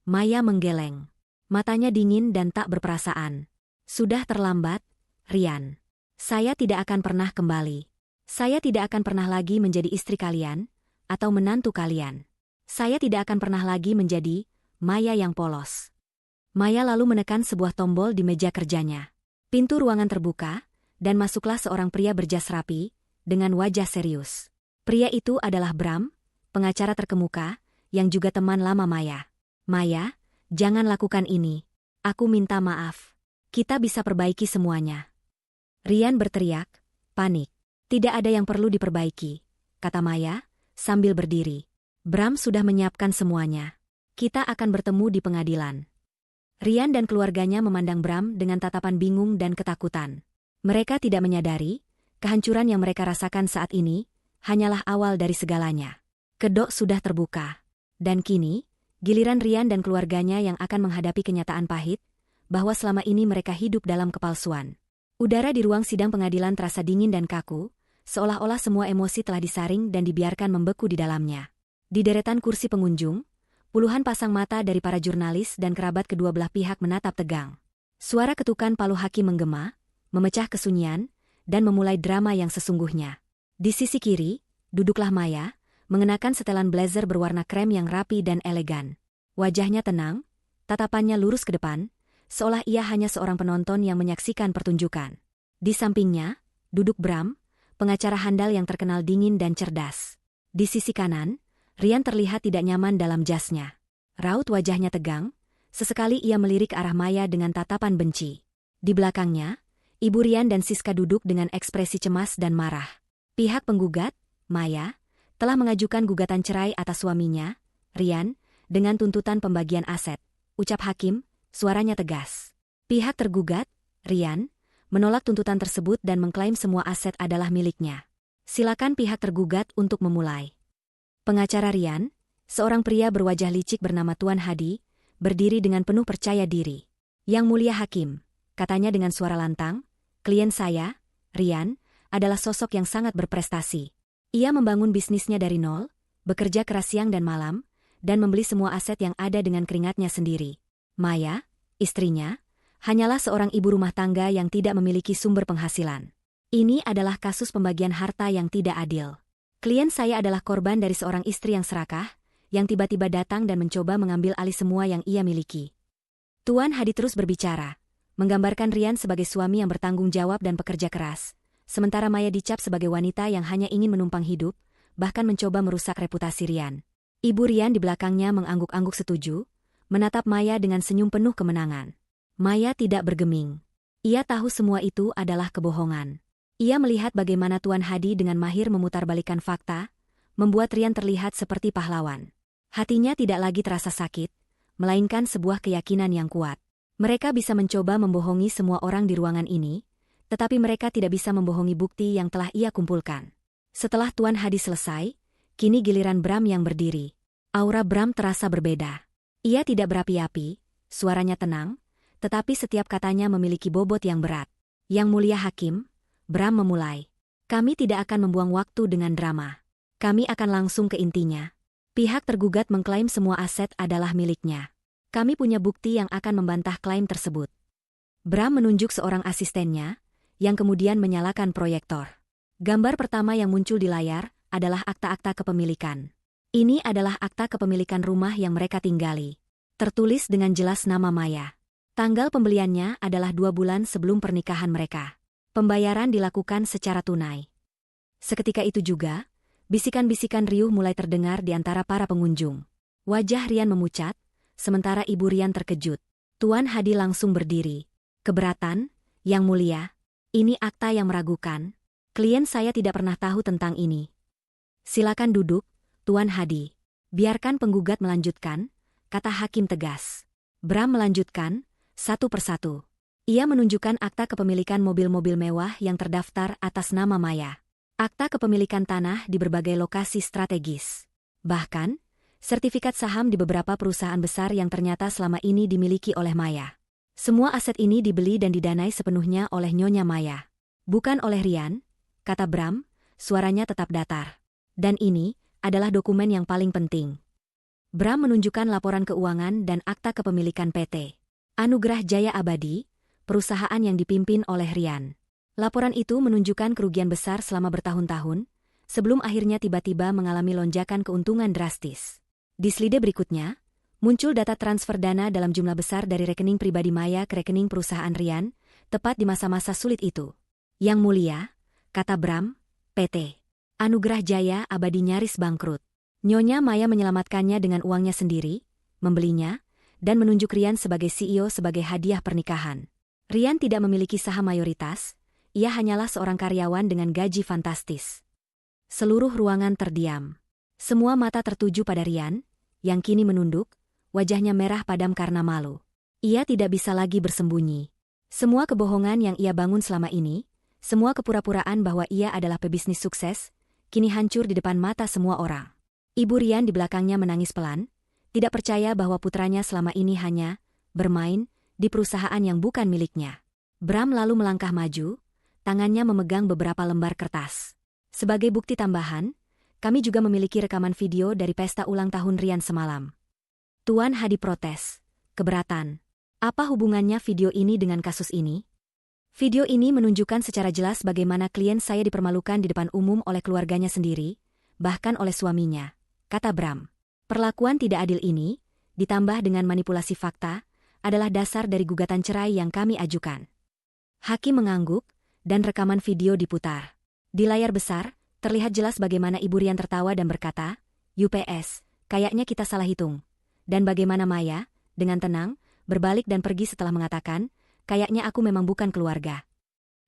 Maya menggeleng. Matanya dingin dan tak berperasaan. Sudah terlambat, Rian. Saya tidak akan pernah kembali. Saya tidak akan pernah lagi menjadi istri kalian, atau menantu kalian. Saya tidak akan pernah lagi menjadi Maya yang polos. Maya lalu menekan sebuah tombol di meja kerjanya. Pintu ruangan terbuka, dan masuklah seorang pria berjas rapi, dengan wajah serius. Pria itu adalah Bram, pengacara terkemuka, yang juga teman lama Maya. Maya, jangan lakukan ini. Aku minta maaf. Kita bisa perbaiki semuanya. Rian berteriak, panik. Tidak ada yang perlu diperbaiki, kata Maya, sambil berdiri. Bram sudah menyiapkan semuanya. Kita akan bertemu di pengadilan. Rian dan keluarganya memandang Bram dengan tatapan bingung dan ketakutan. Mereka tidak menyadari, kehancuran yang mereka rasakan saat ini, hanyalah awal dari segalanya. Kedok sudah terbuka. Dan kini, giliran Rian dan keluarganya yang akan menghadapi kenyataan pahit, bahwa selama ini mereka hidup dalam kepalsuan. Udara di ruang sidang pengadilan terasa dingin dan kaku, seolah-olah semua emosi telah disaring dan dibiarkan membeku di dalamnya. Di deretan kursi pengunjung, puluhan pasang mata dari para jurnalis dan kerabat kedua belah pihak menatap tegang. Suara ketukan palu hakim menggema, memecah kesunyian, dan memulai drama yang sesungguhnya. Di sisi kiri, duduklah Maya, mengenakan setelan blazer berwarna krem yang rapi dan elegan. Wajahnya tenang, tatapannya lurus ke depan, seolah ia hanya seorang penonton yang menyaksikan pertunjukan. Di sampingnya, duduk Bram, pengacara handal yang terkenal dingin dan cerdas. Di sisi kanan, Rian terlihat tidak nyaman dalam jasnya. Raut wajahnya tegang, sesekali ia melirik ke arah Maya dengan tatapan benci. Di belakangnya, Ibu Rian dan Siska duduk dengan ekspresi cemas dan marah. Pihak penggugat, Maya, telah mengajukan gugatan cerai atas suaminya, Rian, dengan tuntutan pembagian aset. Ucap hakim, suaranya tegas. Pihak tergugat, Rian, menolak tuntutan tersebut dan mengklaim semua aset adalah miliknya. Silakan pihak tergugat untuk memulai. Pengacara Rian, seorang pria berwajah licik bernama Tuan Hadi, berdiri dengan penuh percaya diri. Yang mulia hakim, katanya dengan suara lantang, klien saya, Rian, adalah sosok yang sangat berprestasi. Ia membangun bisnisnya dari nol, bekerja keras siang dan malam, dan membeli semua aset yang ada dengan keringatnya sendiri. Maya, istrinya, hanyalah seorang ibu rumah tangga yang tidak memiliki sumber penghasilan. Ini adalah kasus pembagian harta yang tidak adil. Klien saya adalah korban dari seorang istri yang serakah, yang tiba-tiba datang dan mencoba mengambil alih semua yang ia miliki. Tuan Hadi terus berbicara, menggambarkan Rian sebagai suami yang bertanggung jawab dan pekerja keras, sementara Maya dicap sebagai wanita yang hanya ingin menumpang hidup, bahkan mencoba merusak reputasi Rian. Ibu Rian di belakangnya mengangguk-angguk setuju, menatap Maya dengan senyum penuh kemenangan. Maya tidak bergeming. Ia tahu semua itu adalah kebohongan. Ia melihat bagaimana Tuan Hadi dengan mahir memutarbalikkan fakta, membuat Rian terlihat seperti pahlawan. Hatinya tidak lagi terasa sakit, melainkan sebuah keyakinan yang kuat. Mereka bisa mencoba membohongi semua orang di ruangan ini, tetapi mereka tidak bisa membohongi bukti yang telah ia kumpulkan. Setelah Tuan Hadi selesai, kini giliran Bram yang berdiri. Aura Bram terasa berbeda. Ia tidak berapi-api, suaranya tenang, tetapi setiap katanya memiliki bobot yang berat. Yang mulia hakim, Bram memulai. Kami tidak akan membuang waktu dengan drama. Kami akan langsung ke intinya. Pihak tergugat mengklaim semua aset adalah miliknya. Kami punya bukti yang akan membantah klaim tersebut. Bram menunjuk seorang asistennya, yang kemudian menyalakan proyektor. Gambar pertama yang muncul di layar adalah akta-akta kepemilikan. Ini adalah akta kepemilikan rumah yang mereka tinggali. Tertulis dengan jelas nama Maya. Tanggal pembeliannya adalah 2 bulan sebelum pernikahan mereka. Pembayaran dilakukan secara tunai. Seketika itu juga, bisikan-bisikan riuh mulai terdengar di antara para pengunjung. Wajah Rian memucat, sementara Ibu Rian terkejut. Tuan Hadi langsung berdiri. Keberatan, Yang mulia. Ini akta yang meragukan. Klien saya tidak pernah tahu tentang ini. Silakan duduk, Tuan Hadi. Biarkan penggugat melanjutkan, kata hakim tegas. Bram melanjutkan, satu persatu. Ia menunjukkan akta kepemilikan mobil-mobil mewah yang terdaftar atas nama Maya. Akta kepemilikan tanah di berbagai lokasi strategis. Bahkan, sertifikat saham di beberapa perusahaan besar yang ternyata selama ini dimiliki oleh Maya. Semua aset ini dibeli dan didanai sepenuhnya oleh Nyonya Maya. Bukan oleh Rian, kata Bram, suaranya tetap datar. Dan ini adalah dokumen yang paling penting. Bram menunjukkan laporan keuangan dan akta kepemilikan PT Anugerah Jaya Abadi, perusahaan yang dipimpin oleh Rian. Laporan itu menunjukkan kerugian besar selama bertahun-tahun, sebelum akhirnya tiba-tiba mengalami lonjakan keuntungan drastis. Di slide berikutnya, muncul data transfer dana dalam jumlah besar dari rekening pribadi Maya ke rekening perusahaan Rian, tepat di masa-masa sulit itu. Yang mulia, kata Bram, PT Anugerah Jaya Abadi nyaris bangkrut. Nyonya Maya menyelamatkannya dengan uangnya sendiri, membelinya, dan menunjuk Rian sebagai CEO sebagai hadiah pernikahan. Rian tidak memiliki saham mayoritas, ia hanyalah seorang karyawan dengan gaji fantastis. Seluruh ruangan terdiam. Semua mata tertuju pada Rian, yang kini menunduk, wajahnya merah padam karena malu. Ia tidak bisa lagi bersembunyi. Semua kebohongan yang ia bangun selama ini, semua kepura-puraan bahwa ia adalah pebisnis sukses, kini hancur di depan mata semua orang. Ibu Rian di belakangnya menangis pelan, tidak percaya bahwa putranya selama ini hanya bermain di perusahaan yang bukan miliknya. Bram lalu melangkah maju, tangannya memegang beberapa lembar kertas. Sebagai bukti tambahan, kami juga memiliki rekaman video dari pesta ulang tahun Rian semalam. Tuan Hadi protes. Keberatan. Apa hubungannya video ini dengan kasus ini? Video ini menunjukkan secara jelas bagaimana klien saya dipermalukan di depan umum oleh keluarganya sendiri, bahkan oleh suaminya, kata Bram. Perlakuan tidak adil ini, ditambah dengan manipulasi fakta, adalah dasar dari gugatan cerai yang kami ajukan. Hakim mengangguk, dan rekaman video diputar. Di layar besar, terlihat jelas bagaimana Ibu Rian tertawa dan berkata, UPS, kayaknya kita salah hitung. Dan bagaimana Maya, dengan tenang, berbalik dan pergi setelah mengatakan, kayaknya aku memang bukan keluarga.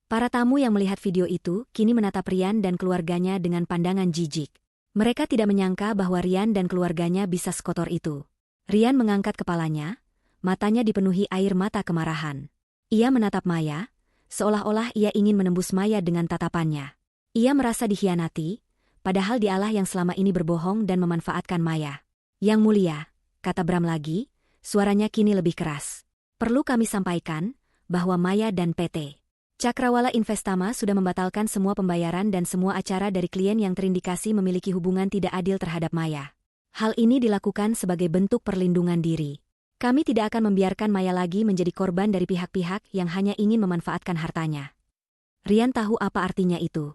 Para tamu yang melihat video itu kini menatap Rian dan keluarganya dengan pandangan jijik. Mereka tidak menyangka bahwa Rian dan keluarganya bisa sekotor itu. Rian mengangkat kepalanya, matanya dipenuhi air mata kemarahan. Ia menatap Maya, seolah-olah ia ingin menembus Maya dengan tatapannya. Ia merasa dikhianati, padahal dialah yang selama ini berbohong dan memanfaatkan Maya. Yang mulia, kata Bram lagi, suaranya kini lebih keras. Perlu kami sampaikan bahwa Maya dan PT Cakrawala Investama sudah membatalkan semua pembayaran dan semua acara dari klien yang terindikasi memiliki hubungan tidak adil terhadap Maya. Hal ini dilakukan sebagai bentuk perlindungan diri. Kami tidak akan membiarkan Maya lagi menjadi korban dari pihak-pihak yang hanya ingin memanfaatkan hartanya. Rian tahu apa artinya itu.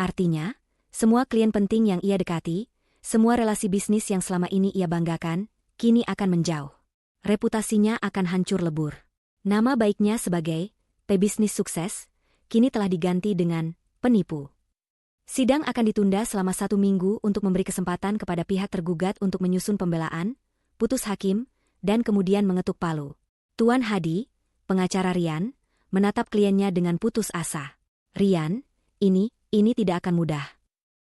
Artinya, semua klien penting yang ia dekati, semua relasi bisnis yang selama ini ia banggakan, kini akan menjauh. Reputasinya akan hancur lebur. Nama baiknya sebagai pebisnis sukses, kini telah diganti dengan penipu. Sidang akan ditunda selama 1 minggu untuk memberi kesempatan kepada pihak tergugat untuk menyusun pembelaan, putus hakim, dan kemudian mengetuk palu. Tuan Hadi, pengacara Rian, menatap kliennya dengan putus asa. Rian, ini tidak akan mudah.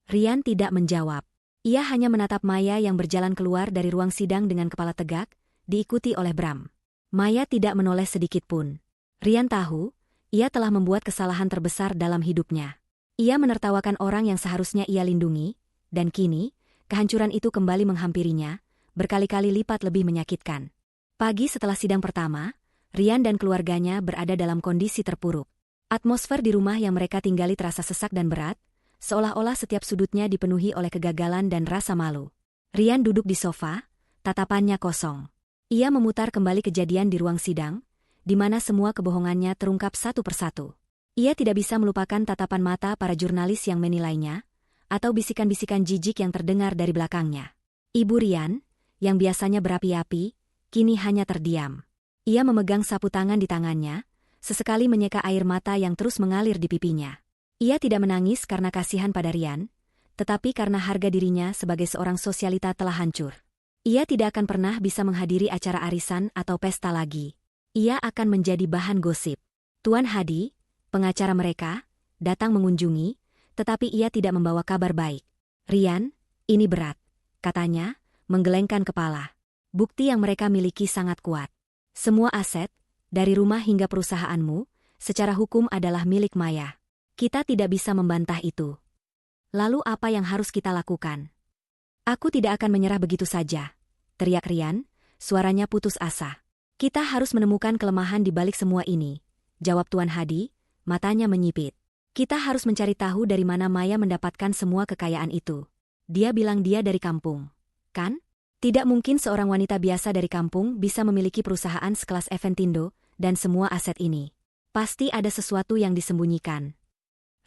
Rian tidak menjawab. Ia hanya menatap Maya yang berjalan keluar dari ruang sidang dengan kepala tegak, diikuti oleh Bram. Maya tidak menoleh sedikit pun. Rian tahu, ia telah membuat kesalahan terbesar dalam hidupnya. Ia menertawakan orang yang seharusnya ia lindungi, dan kini, kehancuran itu kembali menghampirinya, berkali-kali lipat lebih menyakitkan. Pagi setelah sidang pertama, Rian dan keluarganya berada dalam kondisi terpuruk. Atmosfer di rumah yang mereka tinggali terasa sesak dan berat, seolah-olah setiap sudutnya dipenuhi oleh kegagalan dan rasa malu. Rian duduk di sofa, tatapannya kosong. Ia memutar kembali kejadian di ruang sidang, di mana semua kebohongannya terungkap satu persatu. Ia tidak bisa melupakan tatapan mata para jurnalis yang menilainya, atau bisikan-bisikan jijik yang terdengar dari belakangnya. Ibu Rian, yang biasanya berapi-api, kini hanya terdiam. Ia memegang sapu tangan di tangannya, sesekali menyeka air mata yang terus mengalir di pipinya. Ia tidak menangis karena kasihan pada Rian, tetapi karena harga dirinya sebagai seorang sosialita telah hancur. Ia tidak akan pernah bisa menghadiri acara arisan atau pesta lagi. Ia akan menjadi bahan gosip. Tuan Hadi, pengacara mereka, datang mengunjungi, tetapi ia tidak membawa kabar baik. Rian, ini berat, katanya, menggelengkan kepala. Bukti yang mereka miliki sangat kuat. Semua aset, dari rumah hingga perusahaanmu, secara hukum adalah milik Maya. Kita tidak bisa membantah itu. Lalu apa yang harus kita lakukan? Aku tidak akan menyerah begitu saja, teriak Rian, suaranya putus asa. Kita harus menemukan kelemahan di balik semua ini, jawab Tuan Hadi, matanya menyipit. Kita harus mencari tahu dari mana Maya mendapatkan semua kekayaan itu. Dia bilang dia dari kampung, kan? Tidak mungkin seorang wanita biasa dari kampung bisa memiliki perusahaan sekelas Eventindo dan semua aset ini. Pasti ada sesuatu yang disembunyikan.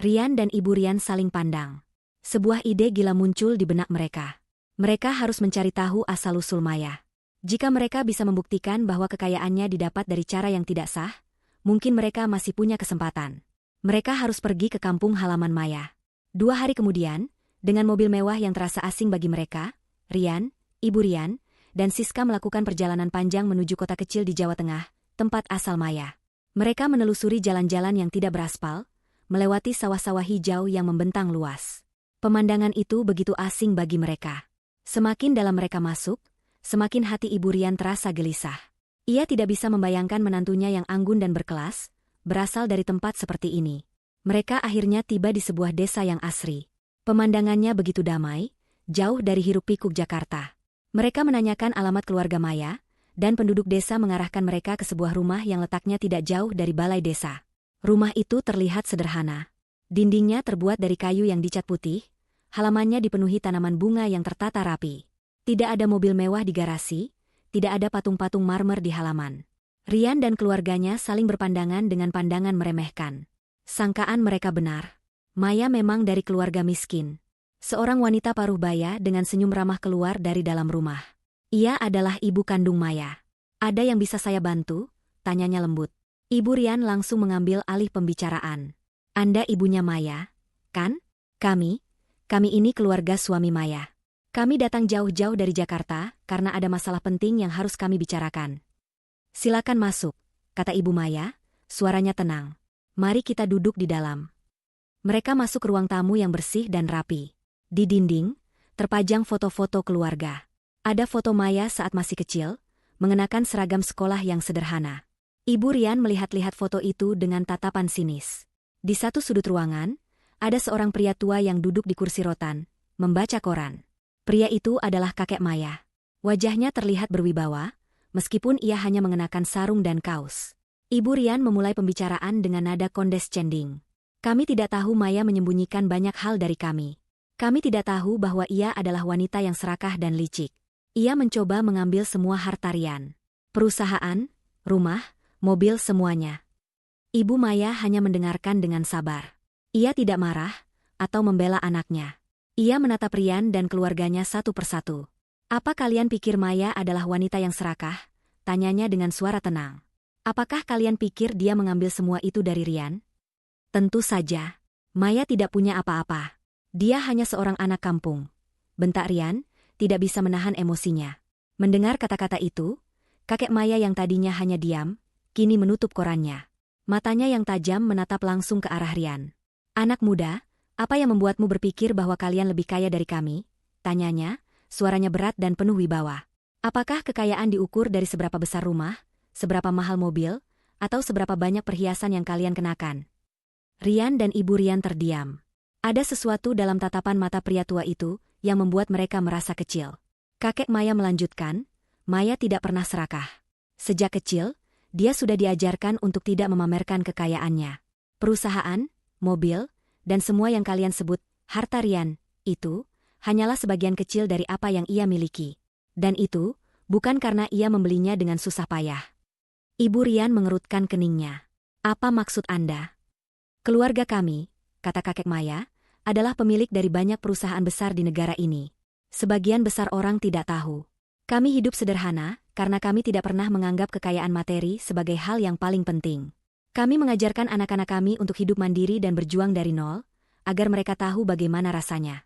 Rian dan Ibu Rian saling pandang. Sebuah ide gila muncul di benak mereka. Mereka harus mencari tahu asal-usul Maya. Jika mereka bisa membuktikan bahwa kekayaannya didapat dari cara yang tidak sah, mungkin mereka masih punya kesempatan. Mereka harus pergi ke kampung halaman Maya. 2 hari kemudian, dengan mobil mewah yang terasa asing bagi mereka, Rian, Ibu Rian, dan Siska melakukan perjalanan panjang menuju kota kecil di Jawa Tengah, tempat asal Maya. Mereka menelusuri jalan-jalan yang tidak beraspal, melewati sawah-sawah hijau yang membentang luas. Pemandangan itu begitu asing bagi mereka. Semakin dalam mereka masuk, semakin hati Ibu Rian terasa gelisah. Ia tidak bisa membayangkan menantunya yang anggun dan berkelas, berasal dari tempat seperti ini. Mereka akhirnya tiba di sebuah desa yang asri. Pemandangannya begitu damai, jauh dari hiruk-pikuk Jakarta. Mereka menanyakan alamat keluarga Maya, dan penduduk desa mengarahkan mereka ke sebuah rumah yang letaknya tidak jauh dari balai desa. Rumah itu terlihat sederhana. Dindingnya terbuat dari kayu yang dicat putih, halamannya dipenuhi tanaman bunga yang tertata rapi. Tidak ada mobil mewah di garasi, tidak ada patung-patung marmer di halaman. Rian dan keluarganya saling berpandangan dengan pandangan meremehkan. Sangkaan mereka benar. Maya memang dari keluarga miskin. Seorang wanita paruh baya dengan senyum ramah keluar dari dalam rumah. Ia adalah ibu kandung Maya. Ada yang bisa saya bantu? Tanyanya lembut. Ibu Rian langsung mengambil alih pembicaraan. Anda ibunya Maya, kan? Kami ini keluarga suami Maya. Kami datang jauh-jauh dari Jakarta karena ada masalah penting yang harus kami bicarakan. Silakan masuk, kata Ibu Maya, suaranya tenang. Mari kita duduk di dalam. Mereka masuk ke ruang tamu yang bersih dan rapi. Di dinding, terpajang foto-foto keluarga. Ada foto Maya saat masih kecil, mengenakan seragam sekolah yang sederhana. Ibu Rian melihat-lihat foto itu dengan tatapan sinis. Di satu sudut ruangan, ada seorang pria tua yang duduk di kursi rotan, membaca koran. Pria itu adalah kakek Maya. Wajahnya terlihat berwibawa, meskipun ia hanya mengenakan sarung dan kaos. Ibu Rian memulai pembicaraan dengan nada condescending. Kami tidak tahu Maya menyembunyikan banyak hal dari kami. Kami tidak tahu bahwa ia adalah wanita yang serakah dan licik. Ia mencoba mengambil semua harta Rian. Perusahaan, rumah, mobil semuanya. Ibu Maya hanya mendengarkan dengan sabar. Ia tidak marah atau membela anaknya. Ia menatap Rian dan keluarganya satu persatu. Apa kalian pikir Maya adalah wanita yang serakah? Tanyanya dengan suara tenang. Apakah kalian pikir dia mengambil semua itu dari Rian? Tentu saja. Maya tidak punya apa-apa. Dia hanya seorang anak kampung. Bentak Rian, tidak bisa menahan emosinya. Mendengar kata-kata itu, kakek Maya yang tadinya hanya diam, kini menutup korannya. Matanya yang tajam menatap langsung ke arah Rian. Anak muda, apa yang membuatmu berpikir bahwa kalian lebih kaya dari kami? Tanyanya, suaranya berat dan penuh wibawa. Apakah kekayaan diukur dari seberapa besar rumah, seberapa mahal mobil, atau seberapa banyak perhiasan yang kalian kenakan? Rian dan Ibu Rian terdiam. Ada sesuatu dalam tatapan mata pria tua itu yang membuat mereka merasa kecil. Kakek Maya melanjutkan, Maya tidak pernah serakah. Sejak kecil, dia sudah diajarkan untuk tidak memamerkan kekayaannya. Perusahaan, mobil, dan semua yang kalian sebut, harta Rian, itu, hanyalah sebagian kecil dari apa yang ia miliki. Dan itu, bukan karena ia membelinya dengan susah payah. Ibu Rian mengerutkan keningnya. Apa maksud Anda? Keluarga kami, kata kakek Maya, adalah pemilik dari banyak perusahaan besar di negara ini. Sebagian besar orang tidak tahu. Kami hidup sederhana karena kami tidak pernah menganggap kekayaan materi sebagai hal yang paling penting. Kami mengajarkan anak-anak kami untuk hidup mandiri dan berjuang dari nol, agar mereka tahu bagaimana rasanya.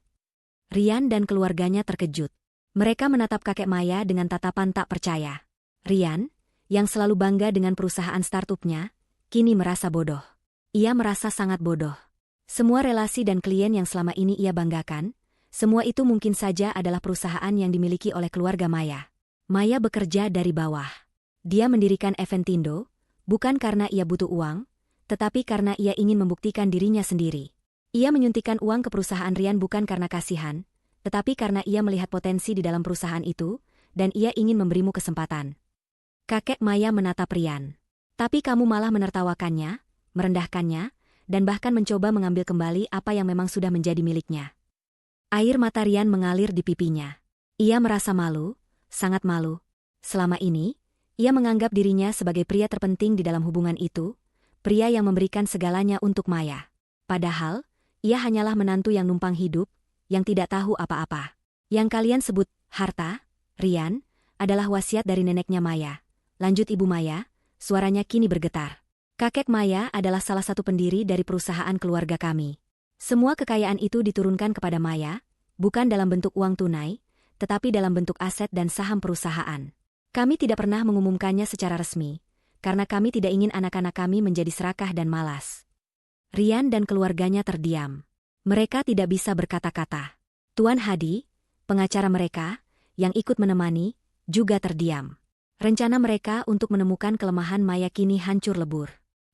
Rian dan keluarganya terkejut. Mereka menatap kakek Maya dengan tatapan tak percaya. Rian, yang selalu bangga dengan perusahaan startupnya, kini merasa bodoh. Ia merasa sangat bodoh. Semua relasi dan klien yang selama ini ia banggakan, semua itu mungkin saja adalah perusahaan yang dimiliki oleh keluarga Maya. Maya bekerja dari bawah. Dia mendirikan Eventindo, bukan karena ia butuh uang, tetapi karena ia ingin membuktikan dirinya sendiri. Ia menyuntikkan uang ke perusahaan Rian bukan karena kasihan, tetapi karena ia melihat potensi di dalam perusahaan itu, dan ia ingin memberimu kesempatan. Kakek Maya menatap Rian. Tapi kamu malah menertawakannya, merendahkannya, dan bahkan mencoba mengambil kembali apa yang memang sudah menjadi miliknya. Air mata Rian mengalir di pipinya. Ia merasa malu, sangat malu. Selama ini, ia menganggap dirinya sebagai pria terpenting di dalam hubungan itu, pria yang memberikan segalanya untuk Maya. Padahal, ia hanyalah menantu yang numpang hidup, yang tidak tahu apa-apa. Yang kalian sebut harta, Rian, adalah wasiat dari neneknya Maya. Lanjut Ibu Maya, suaranya kini bergetar. Kakek Maya adalah salah satu pendiri dari perusahaan keluarga kami. Semua kekayaan itu diturunkan kepada Maya, bukan dalam bentuk uang tunai, tetapi dalam bentuk aset dan saham perusahaan. Kami tidak pernah mengumumkannya secara resmi, karena kami tidak ingin anak-anak kami menjadi serakah dan malas. Rian dan keluarganya terdiam. Mereka tidak bisa berkata-kata. Tuan Hadi, pengacara mereka, yang ikut menemani, juga terdiam. Rencana mereka untuk menemukan kelemahan Maya kini hancur lebur.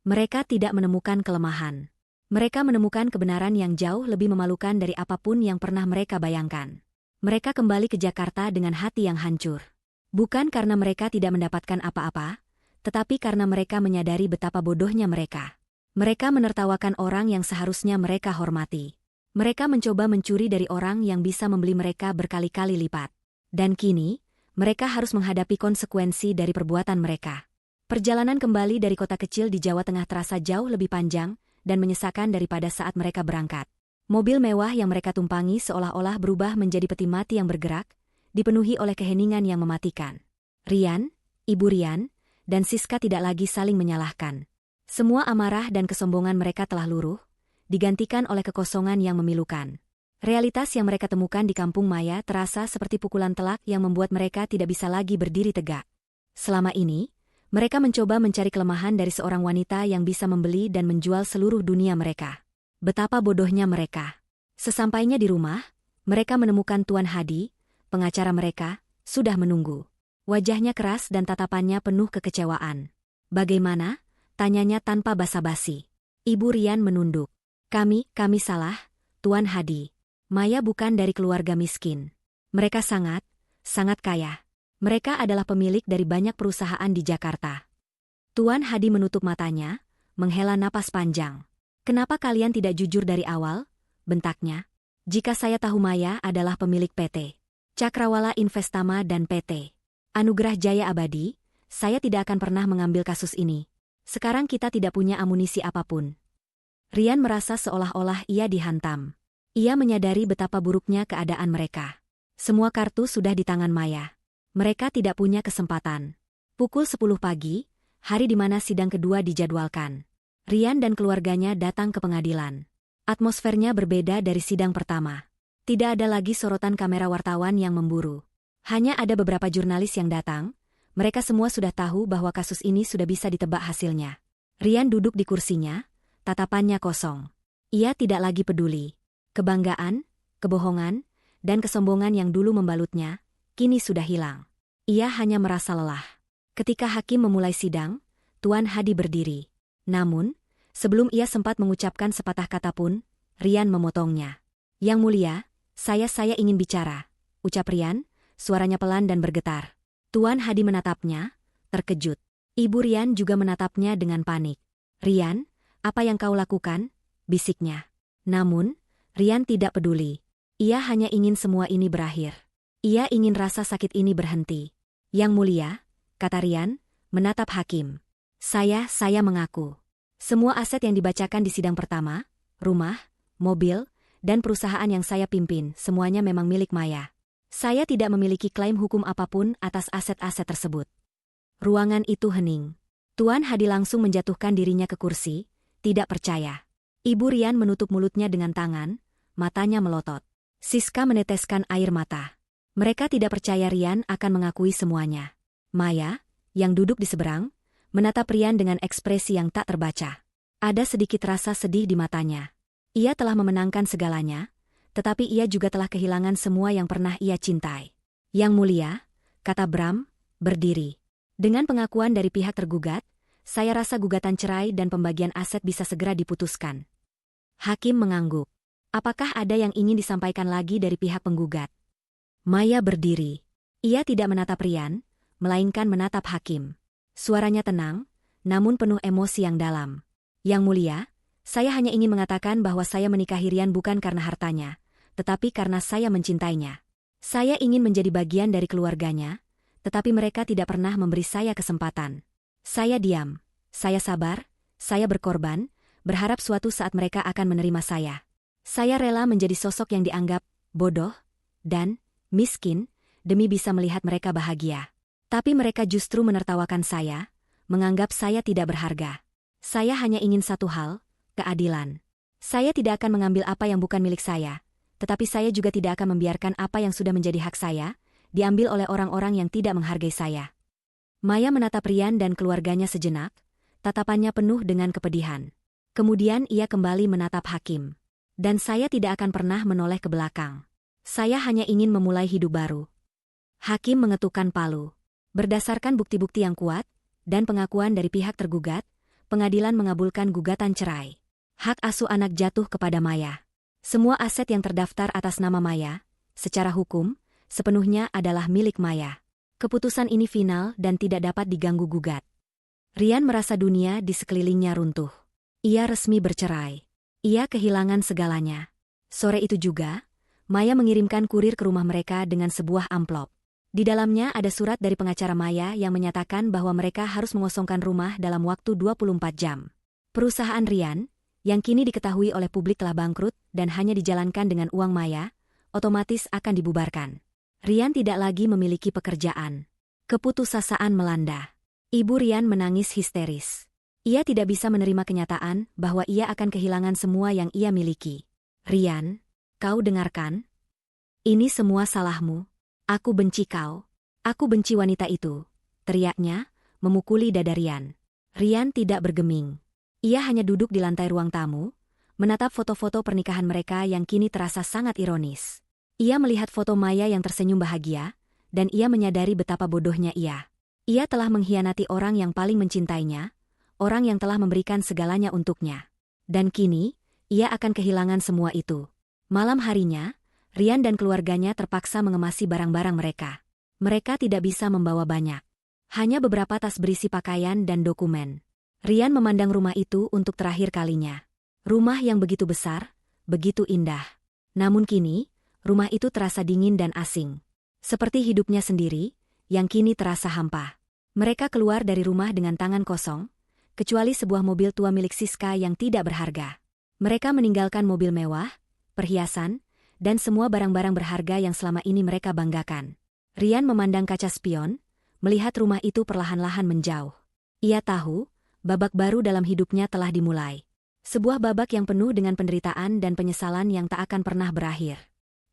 Mereka tidak menemukan kelemahan. Mereka menemukan kebenaran yang jauh lebih memalukan dari apapun yang pernah mereka bayangkan. Mereka kembali ke Jakarta dengan hati yang hancur. Bukan karena mereka tidak mendapatkan apa-apa, tetapi karena mereka menyadari betapa bodohnya mereka. Mereka menertawakan orang yang seharusnya mereka hormati. Mereka mencoba mencuri dari orang yang bisa membeli mereka berkali-kali lipat. Dan kini, mereka harus menghadapi konsekuensi dari perbuatan mereka. Perjalanan kembali dari kota kecil di Jawa Tengah terasa jauh lebih panjang dan menyesakan daripada saat mereka berangkat. Mobil mewah yang mereka tumpangi seolah-olah berubah menjadi peti mati yang bergerak, dipenuhi oleh keheningan yang mematikan. Rian, Ibu Rian, dan Siska tidak lagi saling menyalahkan. Semua amarah dan kesombongan mereka telah luruh, digantikan oleh kekosongan yang memilukan. Realitas yang mereka temukan di kampung Maya terasa seperti pukulan telak yang membuat mereka tidak bisa lagi berdiri tegak. Selama ini, mereka mencoba mencari kelemahan dari seorang wanita yang bisa membeli dan menjual seluruh dunia mereka. Betapa bodohnya mereka. Sesampainya di rumah, mereka menemukan Tuan Hadi, pengacara mereka, sudah menunggu. Wajahnya keras dan tatapannya penuh kekecewaan. Bagaimana? Tanyanya tanpa basa-basi. Ibu Rian menunduk. Kami salah, Tuan Hadi. Maya bukan dari keluarga miskin. Mereka sangat kaya. Mereka adalah pemilik dari banyak perusahaan di Jakarta. Tuan Hadi menutup matanya, menghela napas panjang. Kenapa kalian tidak jujur dari awal? Bentaknya. Jika saya tahu Maya adalah pemilik PT Cakrawala Investama dan PT Anugerah Jaya Abadi, saya tidak akan pernah mengambil kasus ini. Sekarang kita tidak punya amunisi apapun. Rian merasa seolah-olah ia dihantam. Ia menyadari betapa buruknya keadaan mereka. Semua kartu sudah di tangan Maya. Mereka tidak punya kesempatan. Pukul 10 pagi, hari di mana sidang kedua dijadwalkan. Rian dan keluarganya datang ke pengadilan. Atmosfernya berbeda dari sidang pertama. Tidak ada lagi sorotan kamera wartawan yang memburu. Hanya ada beberapa jurnalis yang datang. Mereka semua sudah tahu bahwa kasus ini sudah bisa ditebak hasilnya. Rian duduk di kursinya, tatapannya kosong. Ia tidak lagi peduli. Kebanggaan, kebohongan, dan kesombongan yang dulu membalutnya, kini sudah hilang. Ia hanya merasa lelah. Ketika hakim memulai sidang, Tuan Hadi berdiri. Namun, sebelum ia sempat mengucapkan sepatah kata pun, Rian memotongnya. Yang mulia, saya ingin bicara, ucap Rian, suaranya pelan dan bergetar. Tuan Hadi menatapnya, terkejut. Ibu Rian juga menatapnya dengan panik. Rian, apa yang kau lakukan? Bisiknya. Namun, Rian tidak peduli. Ia hanya ingin semua ini berakhir. Ia ingin rasa sakit ini berhenti. Yang mulia, kata Rian, menatap hakim. Saya mengaku. Semua aset yang dibacakan di sidang pertama, rumah, mobil, dan perusahaan yang saya pimpin, semuanya memang milik Maya. Saya tidak memiliki klaim hukum apapun atas aset-aset tersebut. Ruangan itu hening. Tuan Hadi langsung menjatuhkan dirinya ke kursi, tidak percaya. Ibu Rian menutup mulutnya dengan tangan, matanya melotot. Siska meneteskan air mata. Mereka tidak percaya Rian akan mengakui semuanya. Maya, yang duduk di seberang, menatap Rian dengan ekspresi yang tak terbaca. Ada sedikit rasa sedih di matanya. Ia telah memenangkan segalanya, tetapi ia juga telah kehilangan semua yang pernah ia cintai. Yang mulia, kata Bram, berdiri. Dengan pengakuan dari pihak tergugat, saya rasa gugatan cerai dan pembagian aset bisa segera diputuskan. Hakim mengangguk. Apakah ada yang ingin disampaikan lagi dari pihak penggugat? Maya berdiri. Ia tidak menatap Rian, melainkan menatap hakim. Suaranya tenang, namun penuh emosi yang dalam. Yang mulia, saya hanya ingin mengatakan bahwa saya menikahi Rian bukan karena hartanya, tetapi karena saya mencintainya. Saya ingin menjadi bagian dari keluarganya, tetapi mereka tidak pernah memberi saya kesempatan. Saya diam, saya sabar, saya berkorban, berharap suatu saat mereka akan menerima saya. Saya rela menjadi sosok yang dianggap bodoh dan miskin demi bisa melihat mereka bahagia. Tapi mereka justru menertawakan saya, menganggap saya tidak berharga. Saya hanya ingin satu hal, keadilan. Saya tidak akan mengambil apa yang bukan milik saya, tetapi saya juga tidak akan membiarkan apa yang sudah menjadi hak saya, diambil oleh orang-orang yang tidak menghargai saya. Maya menatap Rian dan keluarganya sejenak, tatapannya penuh dengan kepedihan. Kemudian ia kembali menatap hakim. Dan saya tidak akan pernah menoleh ke belakang. Saya hanya ingin memulai hidup baru. Hakim mengetukkan palu. Berdasarkan bukti-bukti yang kuat, dan pengakuan dari pihak tergugat, pengadilan mengabulkan gugatan cerai. Hak asuh anak jatuh kepada Maya. Semua aset yang terdaftar atas nama Maya, secara hukum, sepenuhnya adalah milik Maya. Keputusan ini final dan tidak dapat diganggu-gugat. Rian merasa dunia di sekelilingnya runtuh. Ia resmi bercerai. Ia kehilangan segalanya. Sore itu juga, Maya mengirimkan kurir ke rumah mereka dengan sebuah amplop. Di dalamnya ada surat dari pengacara Maya yang menyatakan bahwa mereka harus mengosongkan rumah dalam waktu 24 jam. Perusahaan Rian, yang kini diketahui oleh publik telah bangkrut dan hanya dijalankan dengan uang Maya, otomatis akan dibubarkan. Rian tidak lagi memiliki pekerjaan. Keputusasaan melanda. Ibu Rian menangis histeris. Ia tidak bisa menerima kenyataan bahwa ia akan kehilangan semua yang ia miliki. Rian, kau dengarkan? Ini semua salahmu. Aku benci kau. Aku benci wanita itu, teriaknya, memukuli dada Rian. Rian tidak bergeming. Ia hanya duduk di lantai ruang tamu, menatap foto-foto pernikahan mereka yang kini terasa sangat ironis. Ia melihat foto Maya yang tersenyum bahagia, dan ia menyadari betapa bodohnya ia. Ia telah mengkhianati orang yang paling mencintainya, orang yang telah memberikan segalanya untuknya. Dan kini, ia akan kehilangan semua itu. Malam harinya, Rian dan keluarganya terpaksa mengemasi barang-barang mereka. Mereka tidak bisa membawa banyak. Hanya beberapa tas berisi pakaian dan dokumen. Rian memandang rumah itu untuk terakhir kalinya. Rumah yang begitu besar, begitu indah. Namun kini, rumah itu terasa dingin dan asing. Seperti hidupnya sendiri, yang kini terasa hampa. Mereka keluar dari rumah dengan tangan kosong, kecuali sebuah mobil tua milik Siska yang tidak berharga. Mereka meninggalkan mobil mewah, perhiasan, dan semua barang-barang berharga yang selama ini mereka banggakan. Rian memandang kaca spion, melihat rumah itu perlahan-lahan menjauh. Ia tahu, babak baru dalam hidupnya telah dimulai. Sebuah babak yang penuh dengan penderitaan dan penyesalan yang tak akan pernah berakhir.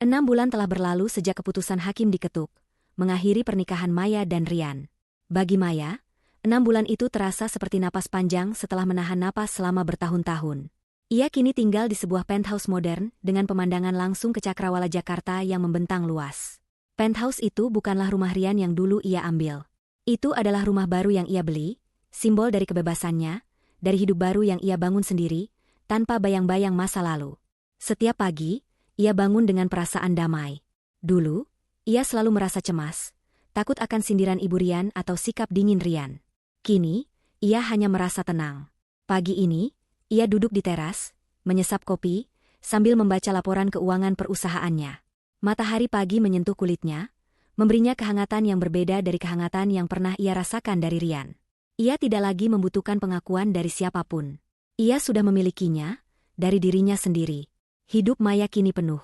6 bulan telah berlalu sejak keputusan hakim diketuk, mengakhiri pernikahan Maya dan Rian. Bagi Maya, 6 bulan itu terasa seperti napas panjang setelah menahan napas selama bertahun-tahun. Ia kini tinggal di sebuah penthouse modern dengan pemandangan langsung ke Cakrawala Jakarta yang membentang luas. Penthouse itu bukanlah rumah Rian yang dulu ia ambil. Itu adalah rumah baru yang ia beli, simbol dari kebebasannya, dari hidup baru yang ia bangun sendiri, tanpa bayang-bayang masa lalu. Setiap pagi, ia bangun dengan perasaan damai. Dulu, ia selalu merasa cemas, takut akan sindiran Ibu Rian atau sikap dingin Rian. Kini, ia hanya merasa tenang. Pagi ini, ia duduk di teras, menyesap kopi, sambil membaca laporan keuangan perusahaannya. Matahari pagi menyentuh kulitnya, memberinya kehangatan yang berbeda dari kehangatan yang pernah ia rasakan dari Rian. Ia tidak lagi membutuhkan pengakuan dari siapapun. Ia sudah memilikinya, dari dirinya sendiri. Hidup Maya kini penuh.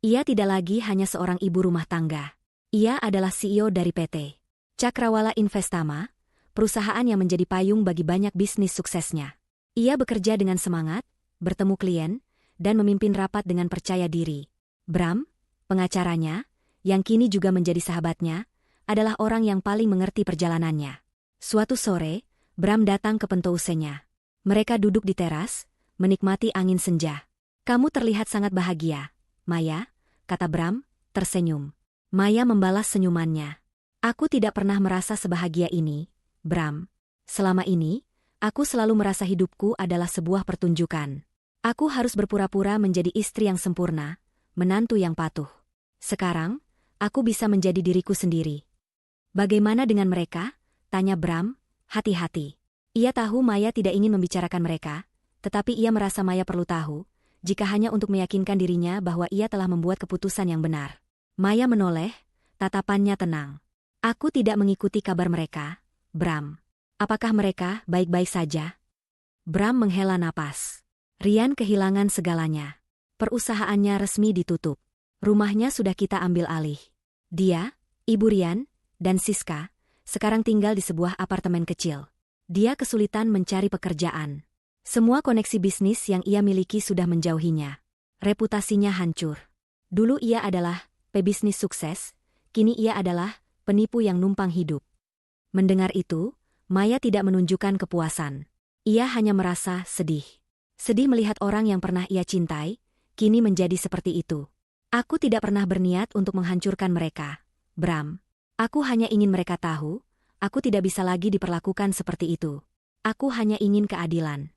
Ia tidak lagi hanya seorang ibu rumah tangga. Ia adalah CEO dari PT Cakrawala Investama, perusahaan yang menjadi payung bagi banyak bisnis suksesnya. Ia bekerja dengan semangat, bertemu klien, dan memimpin rapat dengan percaya diri. Bram, pengacaranya, yang kini juga menjadi sahabatnya, adalah orang yang paling mengerti perjalanannya. Suatu sore, Bram datang ke pentousenya. Mereka duduk di teras, menikmati angin senja. "Kamu terlihat sangat bahagia, Maya," kata Bram, tersenyum. Maya membalas senyumannya. "Aku tidak pernah merasa sebahagia ini, Bram. Selama ini, aku selalu merasa hidupku adalah sebuah pertunjukan. Aku harus berpura-pura menjadi istri yang sempurna, menantu yang patuh. Sekarang, aku bisa menjadi diriku sendiri." "Bagaimana dengan mereka?" tanya Bram, hati-hati. Ia tahu Maya tidak ingin membicarakan mereka, tetapi ia merasa Maya perlu tahu, jika hanya untuk meyakinkan dirinya bahwa ia telah membuat keputusan yang benar. Maya menoleh, tatapannya tenang. "Aku tidak mengikuti kabar mereka, Bram. Apakah mereka baik-baik saja?" Bram menghela napas. Rian kehilangan segalanya. Perusahaannya resmi ditutup. Rumahnya sudah kita ambil alih. Dia, Ibu Rian, dan Siska, sekarang tinggal di sebuah apartemen kecil. Dia kesulitan mencari pekerjaan. Semua koneksi bisnis yang ia miliki sudah menjauhinya. Reputasinya hancur. Dulu ia adalah pebisnis sukses, kini ia adalah penipu yang numpang hidup. Mendengar itu, Maya tidak menunjukkan kepuasan. Ia hanya merasa sedih. Sedih melihat orang yang pernah ia cintai, kini menjadi seperti itu. "Aku tidak pernah berniat untuk menghancurkan mereka, Bram. Aku hanya ingin mereka tahu, aku tidak bisa lagi diperlakukan seperti itu. Aku hanya ingin keadilan."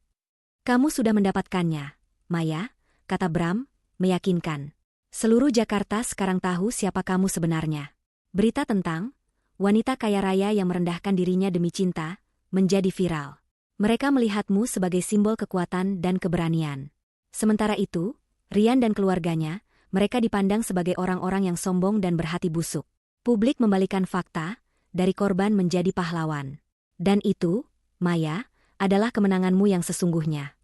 "Kamu sudah mendapatkannya, Maya," kata Bram, meyakinkan. "Seluruh Jakarta sekarang tahu siapa kamu sebenarnya." Berita tentang wanita kaya raya yang merendahkan dirinya demi cinta menjadi viral. Mereka melihatmu sebagai simbol kekuatan dan keberanian. Sementara itu, Rian dan keluarganya, mereka dipandang sebagai orang-orang yang sombong dan berhati busuk. Publik membalikan fakta, dari korban menjadi pahlawan. Dan itu, Maya, adalah kemenanganmu yang sesungguhnya.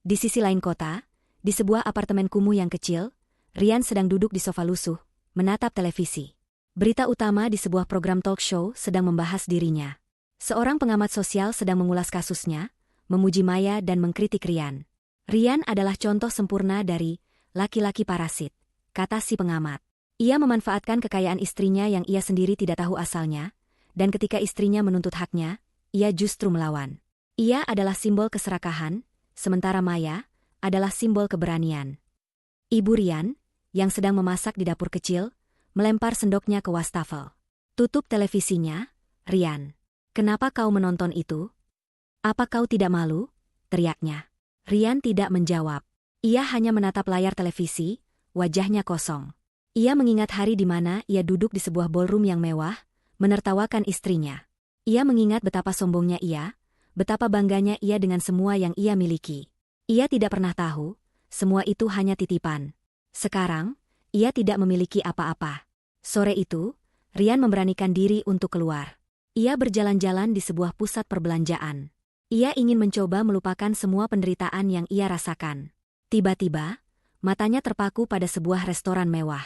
Di sisi lain kota, di sebuah apartemen kumuh yang kecil, Rian sedang duduk di sofa lusuh, menatap televisi. Berita utama di sebuah program talk show sedang membahas dirinya. Seorang pengamat sosial sedang mengulas kasusnya, memuji Maya dan mengkritik Rian. "Rian adalah contoh sempurna dari laki-laki parasit," kata si pengamat. Ia memanfaatkan kekayaan istrinya yang ia sendiri tidak tahu asalnya, dan ketika istrinya menuntut haknya, ia justru melawan. Ia adalah simbol keserakahan, sementara Maya adalah simbol keberanian. Ibu Rian, yang sedang memasak di dapur kecil, melempar sendoknya ke wastafel. "Tutup televisinya, Rian. Kenapa kau menonton itu? Apa kau tidak malu?" teriaknya. Rian tidak menjawab. Ia hanya menatap layar televisi, wajahnya kosong. Ia mengingat hari di mana ia duduk di sebuah ballroom yang mewah, menertawakan istrinya. Ia mengingat betapa sombongnya ia, betapa bangganya ia dengan semua yang ia miliki. Ia tidak pernah tahu, semua itu hanya titipan. Sekarang, ia tidak memiliki apa-apa. Sore itu, Rian memberanikan diri untuk keluar. Ia berjalan-jalan di sebuah pusat perbelanjaan. Ia ingin mencoba melupakan semua penderitaan yang ia rasakan. Tiba-tiba, matanya terpaku pada sebuah restoran mewah.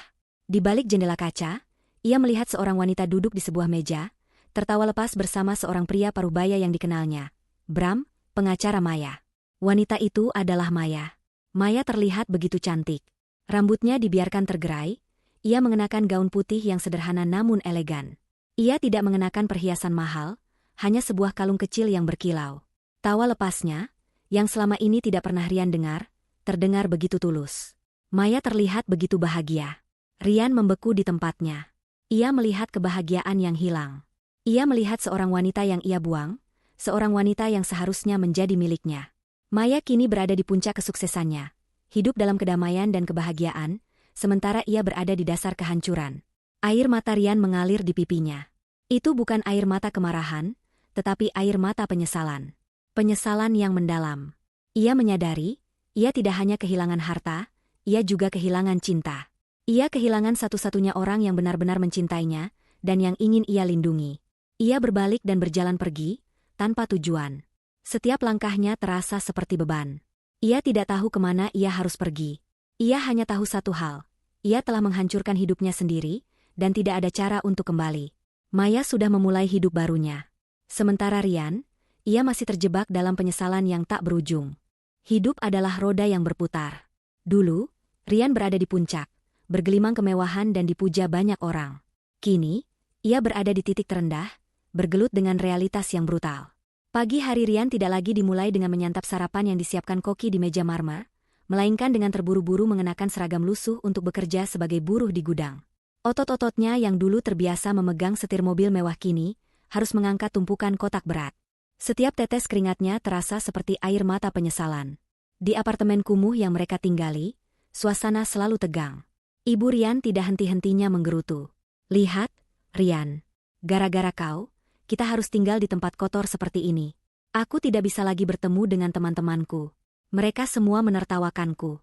Di balik jendela kaca, ia melihat seorang wanita duduk di sebuah meja, tertawa lepas bersama seorang pria parubaya yang dikenalnya. Bram, pengacara Maya. Wanita itu adalah Maya. Maya terlihat begitu cantik. Rambutnya dibiarkan tergerai, ia mengenakan gaun putih yang sederhana namun elegan. Ia tidak mengenakan perhiasan mahal, hanya sebuah kalung kecil yang berkilau. Tawa lepasnya, yang selama ini tidak pernah Rian dengar, terdengar begitu tulus. Maya terlihat begitu bahagia. Rian membeku di tempatnya. Ia melihat kebahagiaan yang hilang. Ia melihat seorang wanita yang ia buang, seorang wanita yang seharusnya menjadi miliknya. Maya kini berada di puncak kesuksesannya, hidup dalam kedamaian dan kebahagiaan, sementara ia berada di dasar kehancuran. Air mata Rian mengalir di pipinya. Itu bukan air mata kemarahan, tetapi air mata penyesalan. Penyesalan yang mendalam. Ia menyadari, ia tidak hanya kehilangan harta, ia juga kehilangan cinta. Ia kehilangan satu-satunya orang yang benar-benar mencintainya, dan yang ingin ia lindungi. Ia berbalik dan berjalan pergi, tanpa tujuan. Setiap langkahnya terasa seperti beban. Ia tidak tahu kemana ia harus pergi. Ia hanya tahu satu hal. Ia telah menghancurkan hidupnya sendiri, dan tidak ada cara untuk kembali. Maya sudah memulai hidup barunya. Sementara Rian, ia masih terjebak dalam penyesalan yang tak berujung. Hidup adalah roda yang berputar. Dulu, Rian berada di puncak, bergelimang kemewahan dan dipuja banyak orang. Kini, ia berada di titik terendah, bergelut dengan realitas yang brutal. Pagi hari Rian tidak lagi dimulai dengan menyantap sarapan yang disiapkan koki di meja marmer, melainkan dengan terburu-buru mengenakan seragam lusuh untuk bekerja sebagai buruh di gudang. Otot-ototnya yang dulu terbiasa memegang setir mobil mewah kini, harus mengangkat tumpukan kotak berat. Setiap tetes keringatnya terasa seperti air mata penyesalan. Di apartemen kumuh yang mereka tinggali, suasana selalu tegang. Ibu Rian tidak henti-hentinya menggerutu. Lihat, Rian. Gara-gara kau, kita harus tinggal di tempat kotor seperti ini. Aku tidak bisa lagi bertemu dengan teman-temanku. Mereka semua menertawakanku.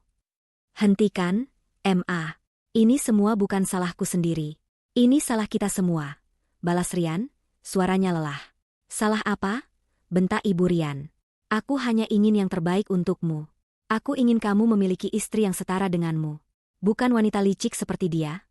Hentikan, Ma. Ini semua bukan salahku sendiri. Ini salah kita semua. Balas Rian, suaranya lelah. Salah apa? Bentak Ibu Rian. Aku hanya ingin yang terbaik untukmu. Aku ingin kamu memiliki istri yang setara denganmu. Bukan wanita licik seperti dia.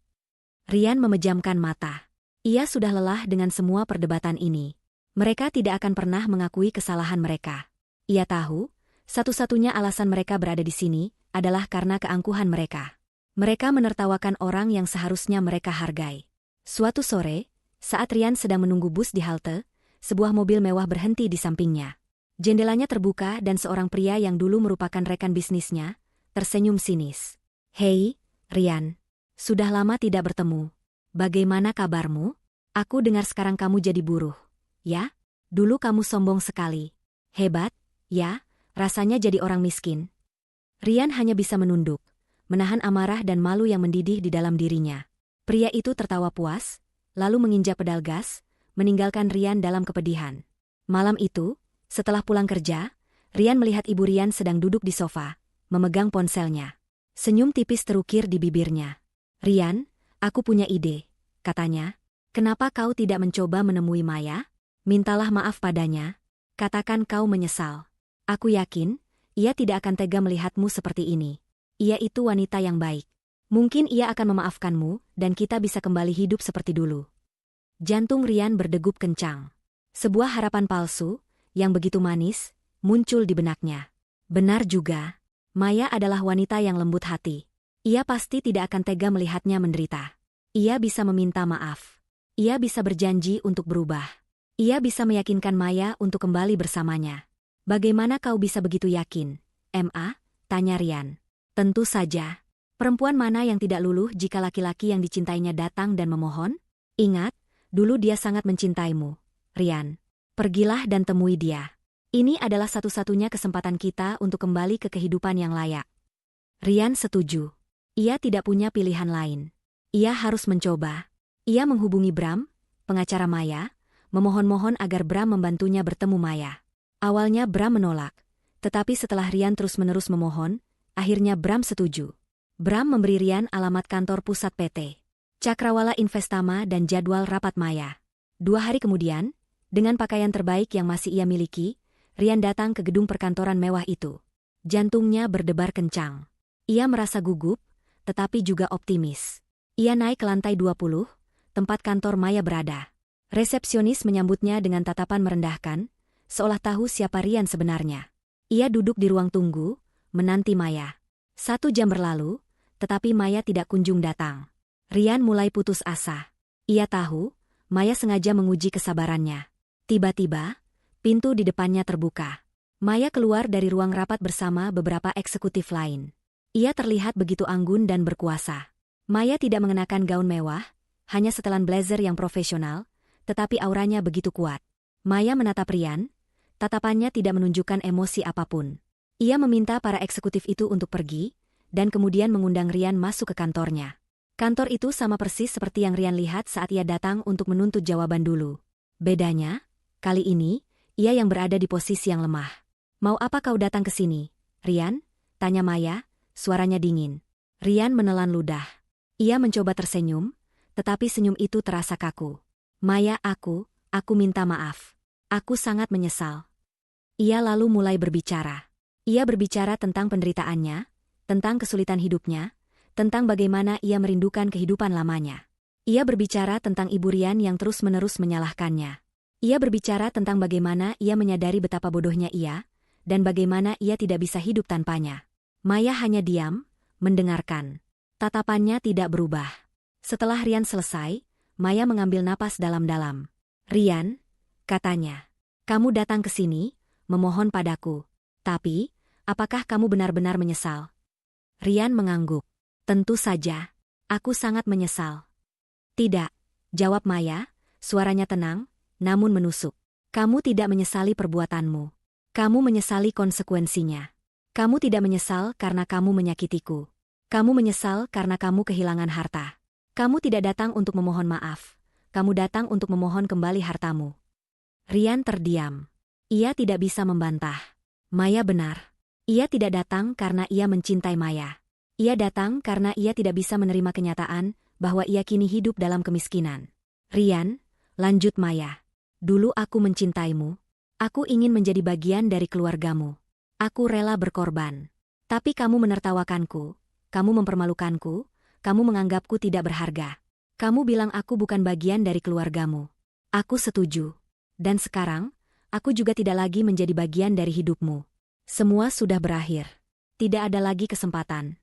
Rian memejamkan mata. Ia sudah lelah dengan semua perdebatan ini. Mereka tidak akan pernah mengakui kesalahan mereka. Ia tahu, satu-satunya alasan mereka berada di sini adalah karena keangkuhan mereka. Mereka menertawakan orang yang seharusnya mereka hargai. Suatu sore, saat Rian sedang menunggu bus di halte, sebuah mobil mewah berhenti di sampingnya. Jendelanya terbuka dan seorang pria yang dulu merupakan rekan bisnisnya, tersenyum sinis. Hei, Rian. Sudah lama tidak bertemu. Bagaimana kabarmu? Aku dengar sekarang kamu jadi buruh. Ya? Dulu kamu sombong sekali. Hebat, ya, rasanya jadi orang miskin. Rian hanya bisa menunduk, menahan amarah dan malu yang mendidih di dalam dirinya. Pria itu tertawa puas, lalu menginjak pedal gas, meninggalkan Rian dalam kepedihan. Malam itu, setelah pulang kerja, Rian melihat Ibu Rian sedang duduk di sofa, memegang ponselnya. Senyum tipis terukir di bibirnya. Rian, aku punya ide, katanya. Kenapa kau tidak mencoba menemui Maya? Mintalah maaf padanya. Katakan kau menyesal. Aku yakin, ia tidak akan tega melihatmu seperti ini. Ia itu wanita yang baik. Mungkin ia akan memaafkanmu, dan kita bisa kembali hidup seperti dulu. Jantung Rian berdegup kencang. Sebuah harapan palsu, yang begitu manis, muncul di benaknya. Benar juga. Maya adalah wanita yang lembut hati. Ia pasti tidak akan tega melihatnya menderita. Ia bisa meminta maaf. Ia bisa berjanji untuk berubah. Ia bisa meyakinkan Maya untuk kembali bersamanya. Bagaimana kau bisa begitu yakin, Ma? Tanya Rian. Tentu saja. Perempuan mana yang tidak luluh jika laki-laki yang dicintainya datang dan memohon? Ingat, dulu dia sangat mencintaimu, Rian. Pergilah dan temui dia. Ini adalah satu-satunya kesempatan kita untuk kembali ke kehidupan yang layak. Rian setuju. Ia tidak punya pilihan lain. Ia harus mencoba. Ia menghubungi Bram, pengacara Maya, memohon-mohon agar Bram membantunya bertemu Maya. Awalnya Bram menolak, tetapi setelah Rian terus-menerus memohon, akhirnya Bram setuju. Bram memberi Rian alamat kantor pusat PT Cakrawala Investama dan jadwal rapat Maya. 2 hari kemudian, dengan pakaian terbaik yang masih ia miliki, Rian datang ke gedung perkantoran mewah itu. Jantungnya berdebar kencang. Ia merasa gugup, tetapi juga optimis. Ia naik ke lantai 20, tempat kantor Maya berada. Resepsionis menyambutnya dengan tatapan merendahkan, seolah tahu siapa Rian sebenarnya. Ia duduk di ruang tunggu, menanti Maya. 1 jam berlalu, tetapi Maya tidak kunjung datang. Rian mulai putus asa. Ia tahu, Maya sengaja menguji kesabarannya. Tiba-tiba, pintu di depannya terbuka. Maya keluar dari ruang rapat bersama beberapa eksekutif lain. Ia terlihat begitu anggun dan berkuasa. Maya tidak mengenakan gaun mewah, hanya setelan blazer yang profesional, tetapi auranya begitu kuat. Maya menatap Rian, tatapannya tidak menunjukkan emosi apapun. Ia meminta para eksekutif itu untuk pergi, dan kemudian mengundang Rian masuk ke kantornya. Kantor itu sama persis seperti yang Rian lihat saat ia datang untuk menuntut jawaban dulu. Bedanya, kali ini, ia yang berada di posisi yang lemah. "Mau apa kau datang ke sini, Rian?" tanya Maya, suaranya dingin. Rian menelan ludah. Ia mencoba tersenyum, tetapi senyum itu terasa kaku. "Maya, aku minta maaf. Aku sangat menyesal." Ia lalu mulai berbicara. Ia berbicara tentang penderitaannya, tentang kesulitan hidupnya, tentang bagaimana ia merindukan kehidupan lamanya. Ia berbicara tentang Ibu Rian yang terus-menerus menyalahkannya. Ia berbicara tentang bagaimana ia menyadari betapa bodohnya ia, dan bagaimana ia tidak bisa hidup tanpanya. Maya hanya diam, mendengarkan. Tatapannya tidak berubah. Setelah Rian selesai, Maya mengambil napas dalam-dalam. "Rian," katanya, "kamu datang ke sini, memohon padaku. Tapi, apakah kamu benar-benar menyesal?" Rian mengangguk. "Tentu saja. Aku sangat menyesal." "Tidak," jawab Maya, suaranya tenang, namun menusuk. "Kamu tidak menyesali perbuatanmu. Kamu menyesali konsekuensinya. Kamu tidak menyesal karena kamu menyakitiku. Kamu menyesal karena kamu kehilangan harta. Kamu tidak datang untuk memohon maaf. Kamu datang untuk memohon kembali hartamu." Rian terdiam. Ia tidak bisa membantah. Maya benar. Ia tidak datang karena ia mencintai Maya. Ia datang karena ia tidak bisa menerima kenyataan bahwa ia kini hidup dalam kemiskinan. "Rian," lanjut Maya, "dulu aku mencintaimu. Aku ingin menjadi bagian dari keluargamu. Aku rela berkorban. Tapi kamu menertawakanku, kamu mempermalukanku, kamu menganggapku tidak berharga. Kamu bilang aku bukan bagian dari keluargamu. Aku setuju. Dan sekarang, aku juga tidak lagi menjadi bagian dari hidupmu. Semua sudah berakhir. Tidak ada lagi kesempatan."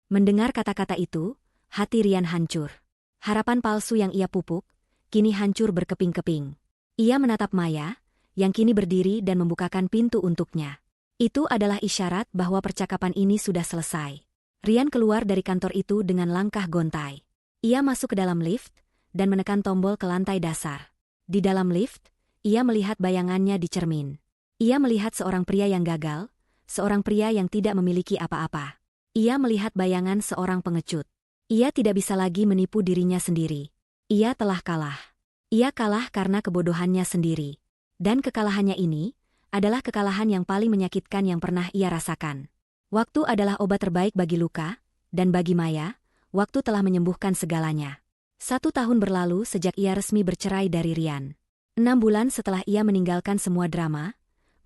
Mendengar kata-kata itu, hati Rian hancur. Harapan palsu yang ia pupuk, kini hancur berkeping-keping. Ia menatap Maya, yang kini berdiri dan membukakan pintu untuknya. Itu adalah isyarat bahwa percakapan ini sudah selesai. Rian keluar dari kantor itu dengan langkah gontai. Ia masuk ke dalam lift, dan menekan tombol ke lantai dasar. Di dalam lift, ia melihat bayangannya di cermin. Ia melihat seorang pria yang gagal, seorang pria yang tidak memiliki apa-apa. Ia melihat bayangan seorang pengecut. Ia tidak bisa lagi menipu dirinya sendiri. Ia telah kalah. Ia kalah karena kebodohannya sendiri. Dan kekalahannya ini adalah kekalahan yang paling menyakitkan yang pernah ia rasakan. Waktu adalah obat terbaik bagi luka, dan bagi Maya, waktu telah menyembuhkan segalanya. 1 tahun berlalu sejak ia resmi bercerai dari Rian. 6 bulan setelah ia meninggalkan semua drama,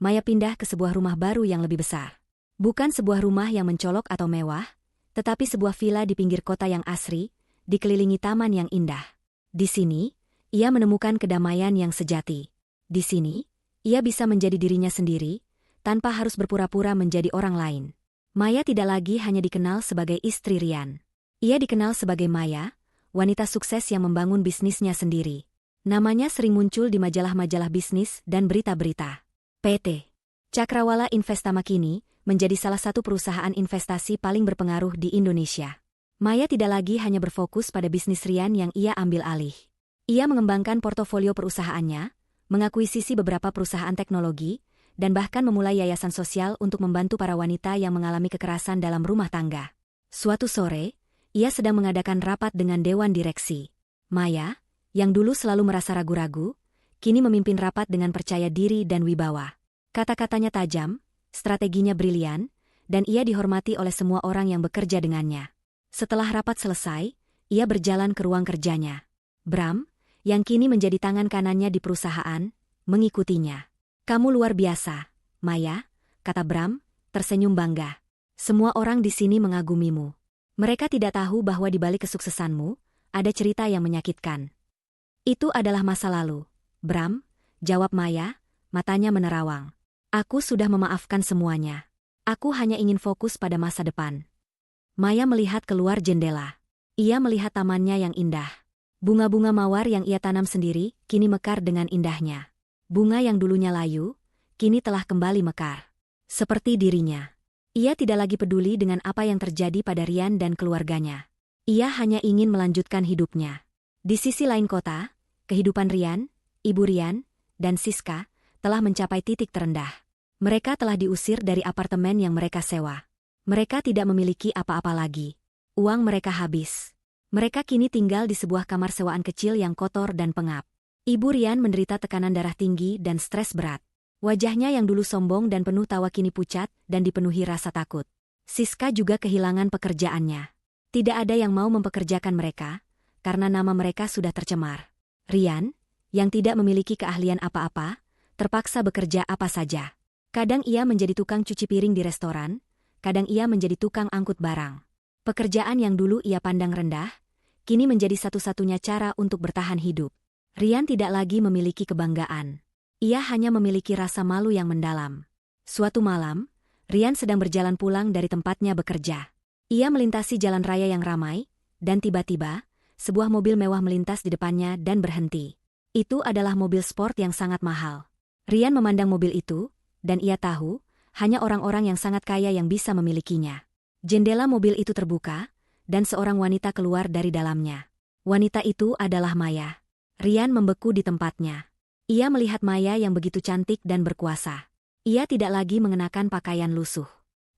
Maya pindah ke sebuah rumah baru yang lebih besar. Bukan sebuah rumah yang mencolok atau mewah, tetapi sebuah villa di pinggir kota yang asri, dikelilingi taman yang indah. Di sini, ia menemukan kedamaian yang sejati. Di sini, ia bisa menjadi dirinya sendiri, tanpa harus berpura-pura menjadi orang lain. Maya tidak lagi hanya dikenal sebagai istri Rian. Ia dikenal sebagai Maya, wanita sukses yang membangun bisnisnya sendiri. Namanya sering muncul di majalah-majalah bisnis dan berita-berita. PT Cakrawala Investama kini menjadi salah satu perusahaan investasi paling berpengaruh di Indonesia. Maya tidak lagi hanya berfokus pada bisnis Rian yang ia ambil alih. Ia mengembangkan portofolio perusahaannya, mengakuisisi beberapa perusahaan teknologi, dan bahkan memulai yayasan sosial untuk membantu para wanita yang mengalami kekerasan dalam rumah tangga. Suatu sore, Ia sedang mengadakan rapat dengan Dewan Direksi. Maya, yang dulu selalu merasa ragu-ragu, kini memimpin rapat dengan percaya diri dan wibawa. Kata-katanya tajam, strateginya brilian, dan ia dihormati oleh semua orang yang bekerja dengannya. Setelah rapat selesai, ia berjalan ke ruang kerjanya. Bram, yang kini menjadi tangan kanannya di perusahaan, mengikutinya. "Kamu luar biasa, Maya," kata Bram, tersenyum bangga. "Semua orang di sini mengagumimu. Mereka tidak tahu bahwa di balik kesuksesanmu, ada cerita yang menyakitkan." "Itu adalah masa lalu, Bram," jawab Maya, matanya menerawang. "Aku sudah memaafkan semuanya. Aku hanya ingin fokus pada masa depan." Maya melihat keluar jendela. Ia melihat tamannya yang indah. Bunga-bunga mawar yang ia tanam sendiri, kini mekar dengan indahnya. Bunga yang dulunya layu, kini telah kembali mekar. Seperti dirinya. Ia tidak lagi peduli dengan apa yang terjadi pada Rian dan keluarganya. Ia hanya ingin melanjutkan hidupnya. Di sisi lain kota, kehidupan Rian, Ibu Rian, dan Siska telah mencapai titik terendah. Mereka telah diusir dari apartemen yang mereka sewa. Mereka tidak memiliki apa-apa lagi. Uang mereka habis. Mereka kini tinggal di sebuah kamar sewaan kecil yang kotor dan pengap. Ibu Rian menderita tekanan darah tinggi dan stres berat. Wajahnya yang dulu sombong dan penuh tawa kini pucat dan dipenuhi rasa takut. Siska juga kehilangan pekerjaannya. Tidak ada yang mau mempekerjakan mereka, karena nama mereka sudah tercemar. Rian, yang tidak memiliki keahlian apa-apa, terpaksa bekerja apa saja. Kadang ia menjadi tukang cuci piring di restoran, kadang ia menjadi tukang angkut barang. Pekerjaan yang dulu ia pandang rendah, kini menjadi satu-satunya cara untuk bertahan hidup. Rian tidak lagi memiliki kebanggaan. Ia hanya memiliki rasa malu yang mendalam. Suatu malam, Rian sedang berjalan pulang dari tempatnya bekerja. Ia melintasi jalan raya yang ramai, dan tiba-tiba, sebuah mobil mewah melintas di depannya dan berhenti. Itu adalah mobil sport yang sangat mahal. Rian memandang mobil itu, dan ia tahu, hanya orang-orang yang sangat kaya yang bisa memilikinya. Jendela mobil itu terbuka, dan seorang wanita keluar dari dalamnya. Wanita itu adalah Maya. Rian membeku di tempatnya. Ia melihat Maya yang begitu cantik dan berkuasa. Ia tidak lagi mengenakan pakaian lusuh.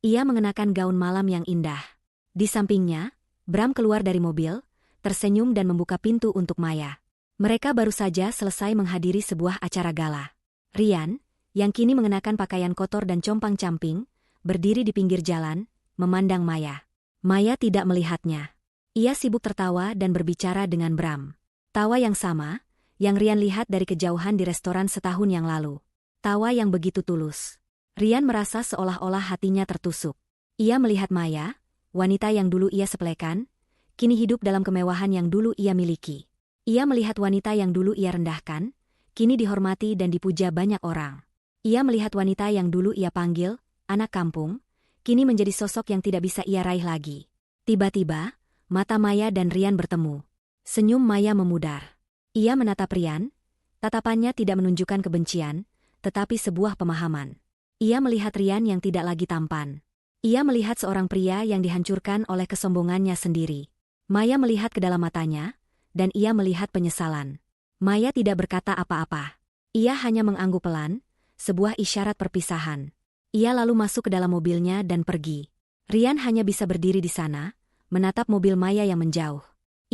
Ia mengenakan gaun malam yang indah. Di sampingnya, Bram keluar dari mobil, tersenyum dan membuka pintu untuk Maya. Mereka baru saja selesai menghadiri sebuah acara gala. Rian, yang kini mengenakan pakaian kotor dan compang-camping, berdiri di pinggir jalan, memandang Maya. Maya tidak melihatnya. Ia sibuk tertawa dan berbicara dengan Bram. Tawa yang sama, yang Rian lihat dari kejauhan di restoran setahun yang lalu. Tawa yang begitu tulus. Rian merasa seolah-olah hatinya tertusuk. Ia melihat Maya, wanita yang dulu ia sepelekan, kini hidup dalam kemewahan yang dulu ia miliki. Ia melihat wanita yang dulu ia rendahkan, kini dihormati dan dipuja banyak orang. Ia melihat wanita yang dulu ia panggil, anak kampung, kini menjadi sosok yang tidak bisa ia raih lagi. Tiba-tiba, mata Maya dan Rian bertemu. Senyum Maya memudar. Ia menatap Rian, tatapannya tidak menunjukkan kebencian, tetapi sebuah pemahaman. Ia melihat Rian yang tidak lagi tampan. Ia melihat seorang pria yang dihancurkan oleh kesombongannya sendiri. Maya melihat ke dalam matanya, dan ia melihat penyesalan. Maya tidak berkata apa-apa. Ia hanya mengangguk pelan, sebuah isyarat perpisahan. Ia lalu masuk ke dalam mobilnya dan pergi. Rian hanya bisa berdiri di sana, menatap mobil Maya yang menjauh.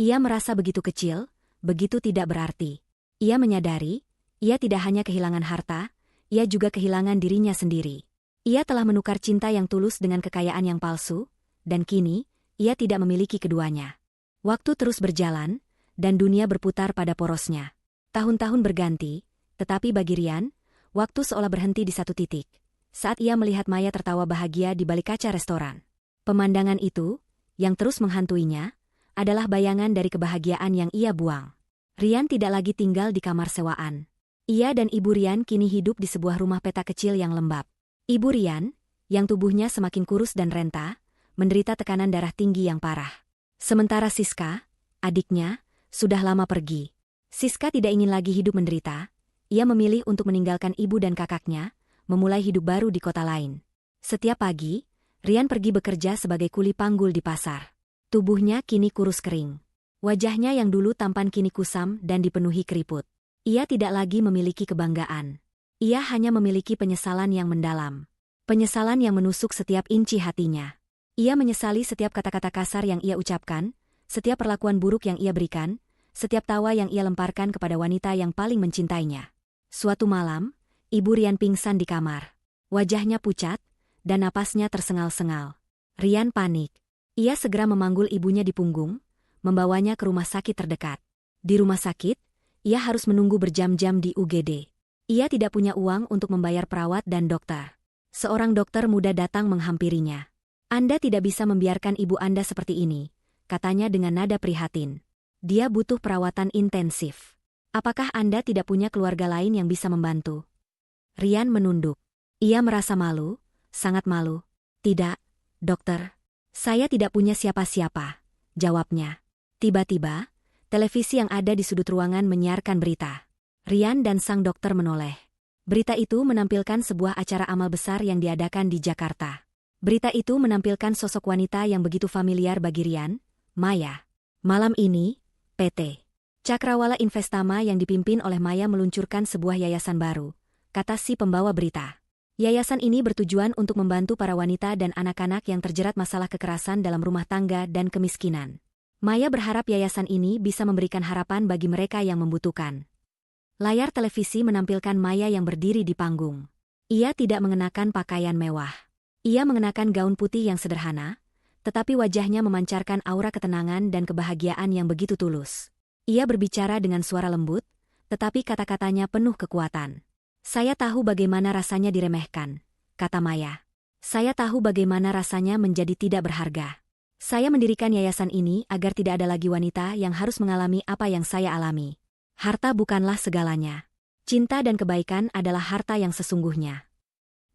Ia merasa begitu kecil, begitu tidak berarti. Ia menyadari, ia tidak hanya kehilangan harta, ia juga kehilangan dirinya sendiri. Ia telah menukar cinta yang tulus dengan kekayaan yang palsu, dan kini, ia tidak memiliki keduanya. Waktu terus berjalan, dan dunia berputar pada porosnya. Tahun-tahun berganti, tetapi bagi Rian, waktu seolah berhenti di satu titik. Saat ia melihat Maya tertawa bahagia di balik kaca restoran. Pemandangan itu, yang terus menghantuinya, adalah bayangan dari kebahagiaan yang ia buang. Rian tidak lagi tinggal di kamar sewaan. Ia dan Ibu Rian kini hidup di sebuah rumah petak kecil yang lembab. Ibu Rian, yang tubuhnya semakin kurus dan renta, menderita tekanan darah tinggi yang parah. Sementara Siska, adiknya, sudah lama pergi. Siska tidak ingin lagi hidup menderita. Ia memilih untuk meninggalkan ibu dan kakaknya, memulai hidup baru di kota lain. Setiap pagi, Rian pergi bekerja sebagai kuli panggul di pasar. Tubuhnya kini kurus kering. Wajahnya yang dulu tampan kini kusam dan dipenuhi keriput. Ia tidak lagi memiliki kebanggaan. Ia hanya memiliki penyesalan yang mendalam. Penyesalan yang menusuk setiap inci hatinya. Ia menyesali setiap kata-kata kasar yang ia ucapkan, setiap perlakuan buruk yang ia berikan, setiap tawa yang ia lemparkan kepada wanita yang paling mencintainya. Suatu malam, Ibu Rian pingsan di kamar. Wajahnya pucat, dan napasnya tersengal-sengal. Rian panik. Ia segera memanggul ibunya di punggung, membawanya ke rumah sakit terdekat. Di rumah sakit, ia harus menunggu berjam-jam di UGD. Ia tidak punya uang untuk membayar perawat dan dokter. Seorang dokter muda datang menghampirinya. "Anda tidak bisa membiarkan ibu Anda seperti ini," katanya dengan nada prihatin. "Dia butuh perawatan intensif. Apakah Anda tidak punya keluarga lain yang bisa membantu?" Rian menunduk. Ia merasa malu, sangat malu. "Tidak, dokter. Saya tidak punya siapa-siapa," jawabnya. Tiba-tiba, televisi yang ada di sudut ruangan menyiarkan berita. Rian dan sang dokter menoleh. Berita itu menampilkan sebuah acara amal besar yang diadakan di Jakarta. Berita itu menampilkan sosok wanita yang begitu familiar bagi Rian, Maya. Malam ini, PT Cakrawala Investama yang dipimpin oleh Maya meluncurkan sebuah yayasan baru, kata si pembawa berita. Yayasan ini bertujuan untuk membantu para wanita dan anak-anak yang terjerat masalah kekerasan dalam rumah tangga dan kemiskinan. Maya berharap yayasan ini bisa memberikan harapan bagi mereka yang membutuhkan. Layar televisi menampilkan Maya yang berdiri di panggung. Ia tidak mengenakan pakaian mewah. Ia mengenakan gaun putih yang sederhana, tetapi wajahnya memancarkan aura ketenangan dan kebahagiaan yang begitu tulus. Ia berbicara dengan suara lembut, tetapi kata-katanya penuh kekuatan. "Saya tahu bagaimana rasanya diremehkan," kata Maya. "Saya tahu bagaimana rasanya menjadi tidak berharga. Saya mendirikan yayasan ini agar tidak ada lagi wanita yang harus mengalami apa yang saya alami. Harta bukanlah segalanya. Cinta dan kebaikan adalah harta yang sesungguhnya."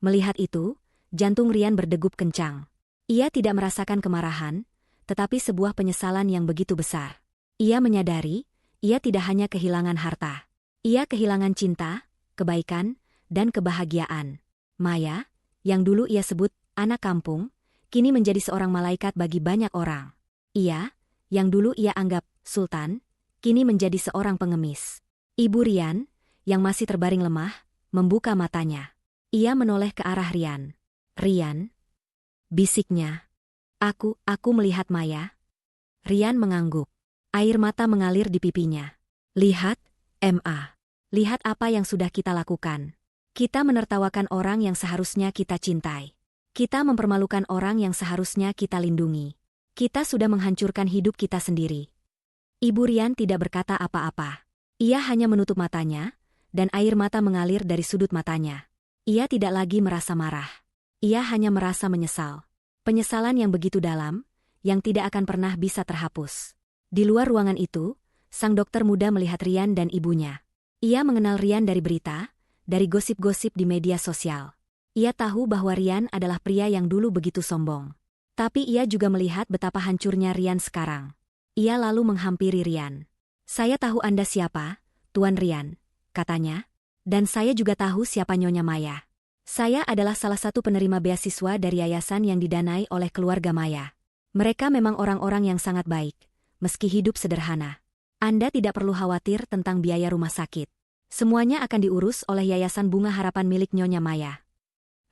Melihat itu, jantung Rian berdegup kencang. Ia tidak merasakan kemarahan, tetapi sebuah penyesalan yang begitu besar. Ia menyadari, ia tidak hanya kehilangan harta. Ia kehilangan cinta, kebaikan, dan kebahagiaan. Maya, yang dulu ia sebut anak kampung, kini menjadi seorang malaikat bagi banyak orang. Ia, yang dulu ia anggap sultan, kini menjadi seorang pengemis. Ibu Rian, yang masih terbaring lemah, membuka matanya. Ia menoleh ke arah Rian. "Rian," bisiknya. Aku melihat Maya." Rian mengangguk. Air mata mengalir di pipinya. "Lihat, Ma. Lihat apa yang sudah kita lakukan. Kita menertawakan orang yang seharusnya kita cintai. Kita mempermalukan orang yang seharusnya kita lindungi. Kita sudah menghancurkan hidup kita sendiri." Ibu Rian tidak berkata apa-apa. Ia hanya menutup matanya, dan air mata mengalir dari sudut matanya. Ia tidak lagi merasa marah. Ia hanya merasa menyesal. Penyesalan yang begitu dalam, yang tidak akan pernah bisa terhapus. Di luar ruangan itu, sang dokter muda melihat Rian dan ibunya. Ia mengenal Rian dari berita, dari gosip-gosip di media sosial. Ia tahu bahwa Rian adalah pria yang dulu begitu sombong. Tapi ia juga melihat betapa hancurnya Rian sekarang. Ia lalu menghampiri Rian. "Saya tahu Anda siapa, Tuan Rian," katanya. "Dan saya juga tahu siapa Nyonya Maya. Saya adalah salah satu penerima beasiswa dari yayasan yang didanai oleh keluarga Maya. Mereka memang orang-orang yang sangat baik, meski hidup sederhana. Anda tidak perlu khawatir tentang biaya rumah sakit. Semuanya akan diurus oleh Yayasan Bunga Harapan milik Nyonya Maya."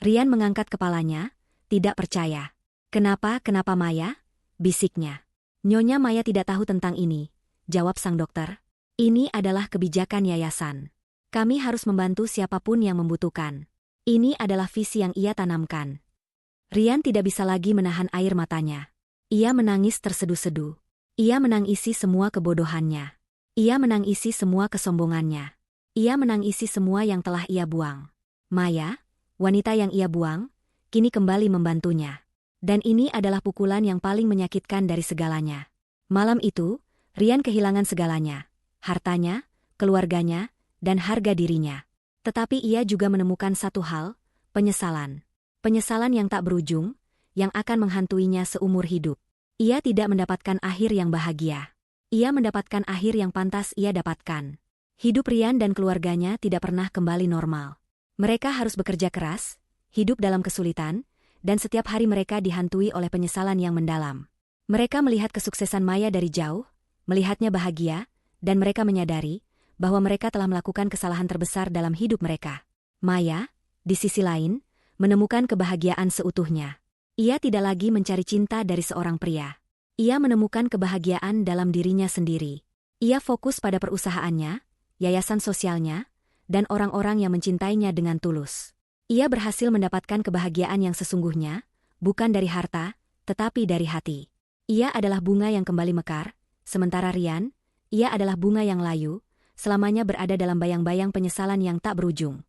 Rian mengangkat kepalanya, tidak percaya. Kenapa Maya?" bisiknya. "Nyonya Maya tidak tahu tentang ini," jawab sang dokter. "Ini adalah kebijakan yayasan. Kami harus membantu siapapun yang membutuhkan. Ini adalah visi yang ia tanamkan." Rian tidak bisa lagi menahan air matanya. Ia menangis terseduh-seduh. Ia menangisi semua kebodohannya. Ia menangisi semua kesombongannya. Ia menangisi semua yang telah ia buang. Maya, wanita yang ia buang, kini kembali membantunya. Dan ini adalah pukulan yang paling menyakitkan dari segalanya. Malam itu, Rian kehilangan segalanya. Hartanya, keluarganya, dan harga dirinya. Tetapi ia juga menemukan satu hal, penyesalan. Penyesalan yang tak berujung, yang akan menghantuinya seumur hidup. Ia tidak mendapatkan akhir yang bahagia. Ia mendapatkan akhir yang pantas ia dapatkan. Hidup Rian dan keluarganya tidak pernah kembali normal. Mereka harus bekerja keras, hidup dalam kesulitan, dan setiap hari mereka dihantui oleh penyesalan yang mendalam. Mereka melihat kesuksesan Maya dari jauh, melihatnya bahagia, dan mereka menyadari bahwa mereka telah melakukan kesalahan terbesar dalam hidup mereka. Maya, di sisi lain, menemukan kebahagiaan seutuhnya. Ia tidak lagi mencari cinta dari seorang pria. Ia menemukan kebahagiaan dalam dirinya sendiri. Ia fokus pada perusahaannya, yayasan sosialnya, dan orang-orang yang mencintainya dengan tulus. Ia berhasil mendapatkan kebahagiaan yang sesungguhnya, bukan dari harta, tetapi dari hati. Ia adalah bunga yang kembali mekar, sementara Rian, ia adalah bunga yang layu, selamanya berada dalam bayang-bayang penyesalan yang tak berujung.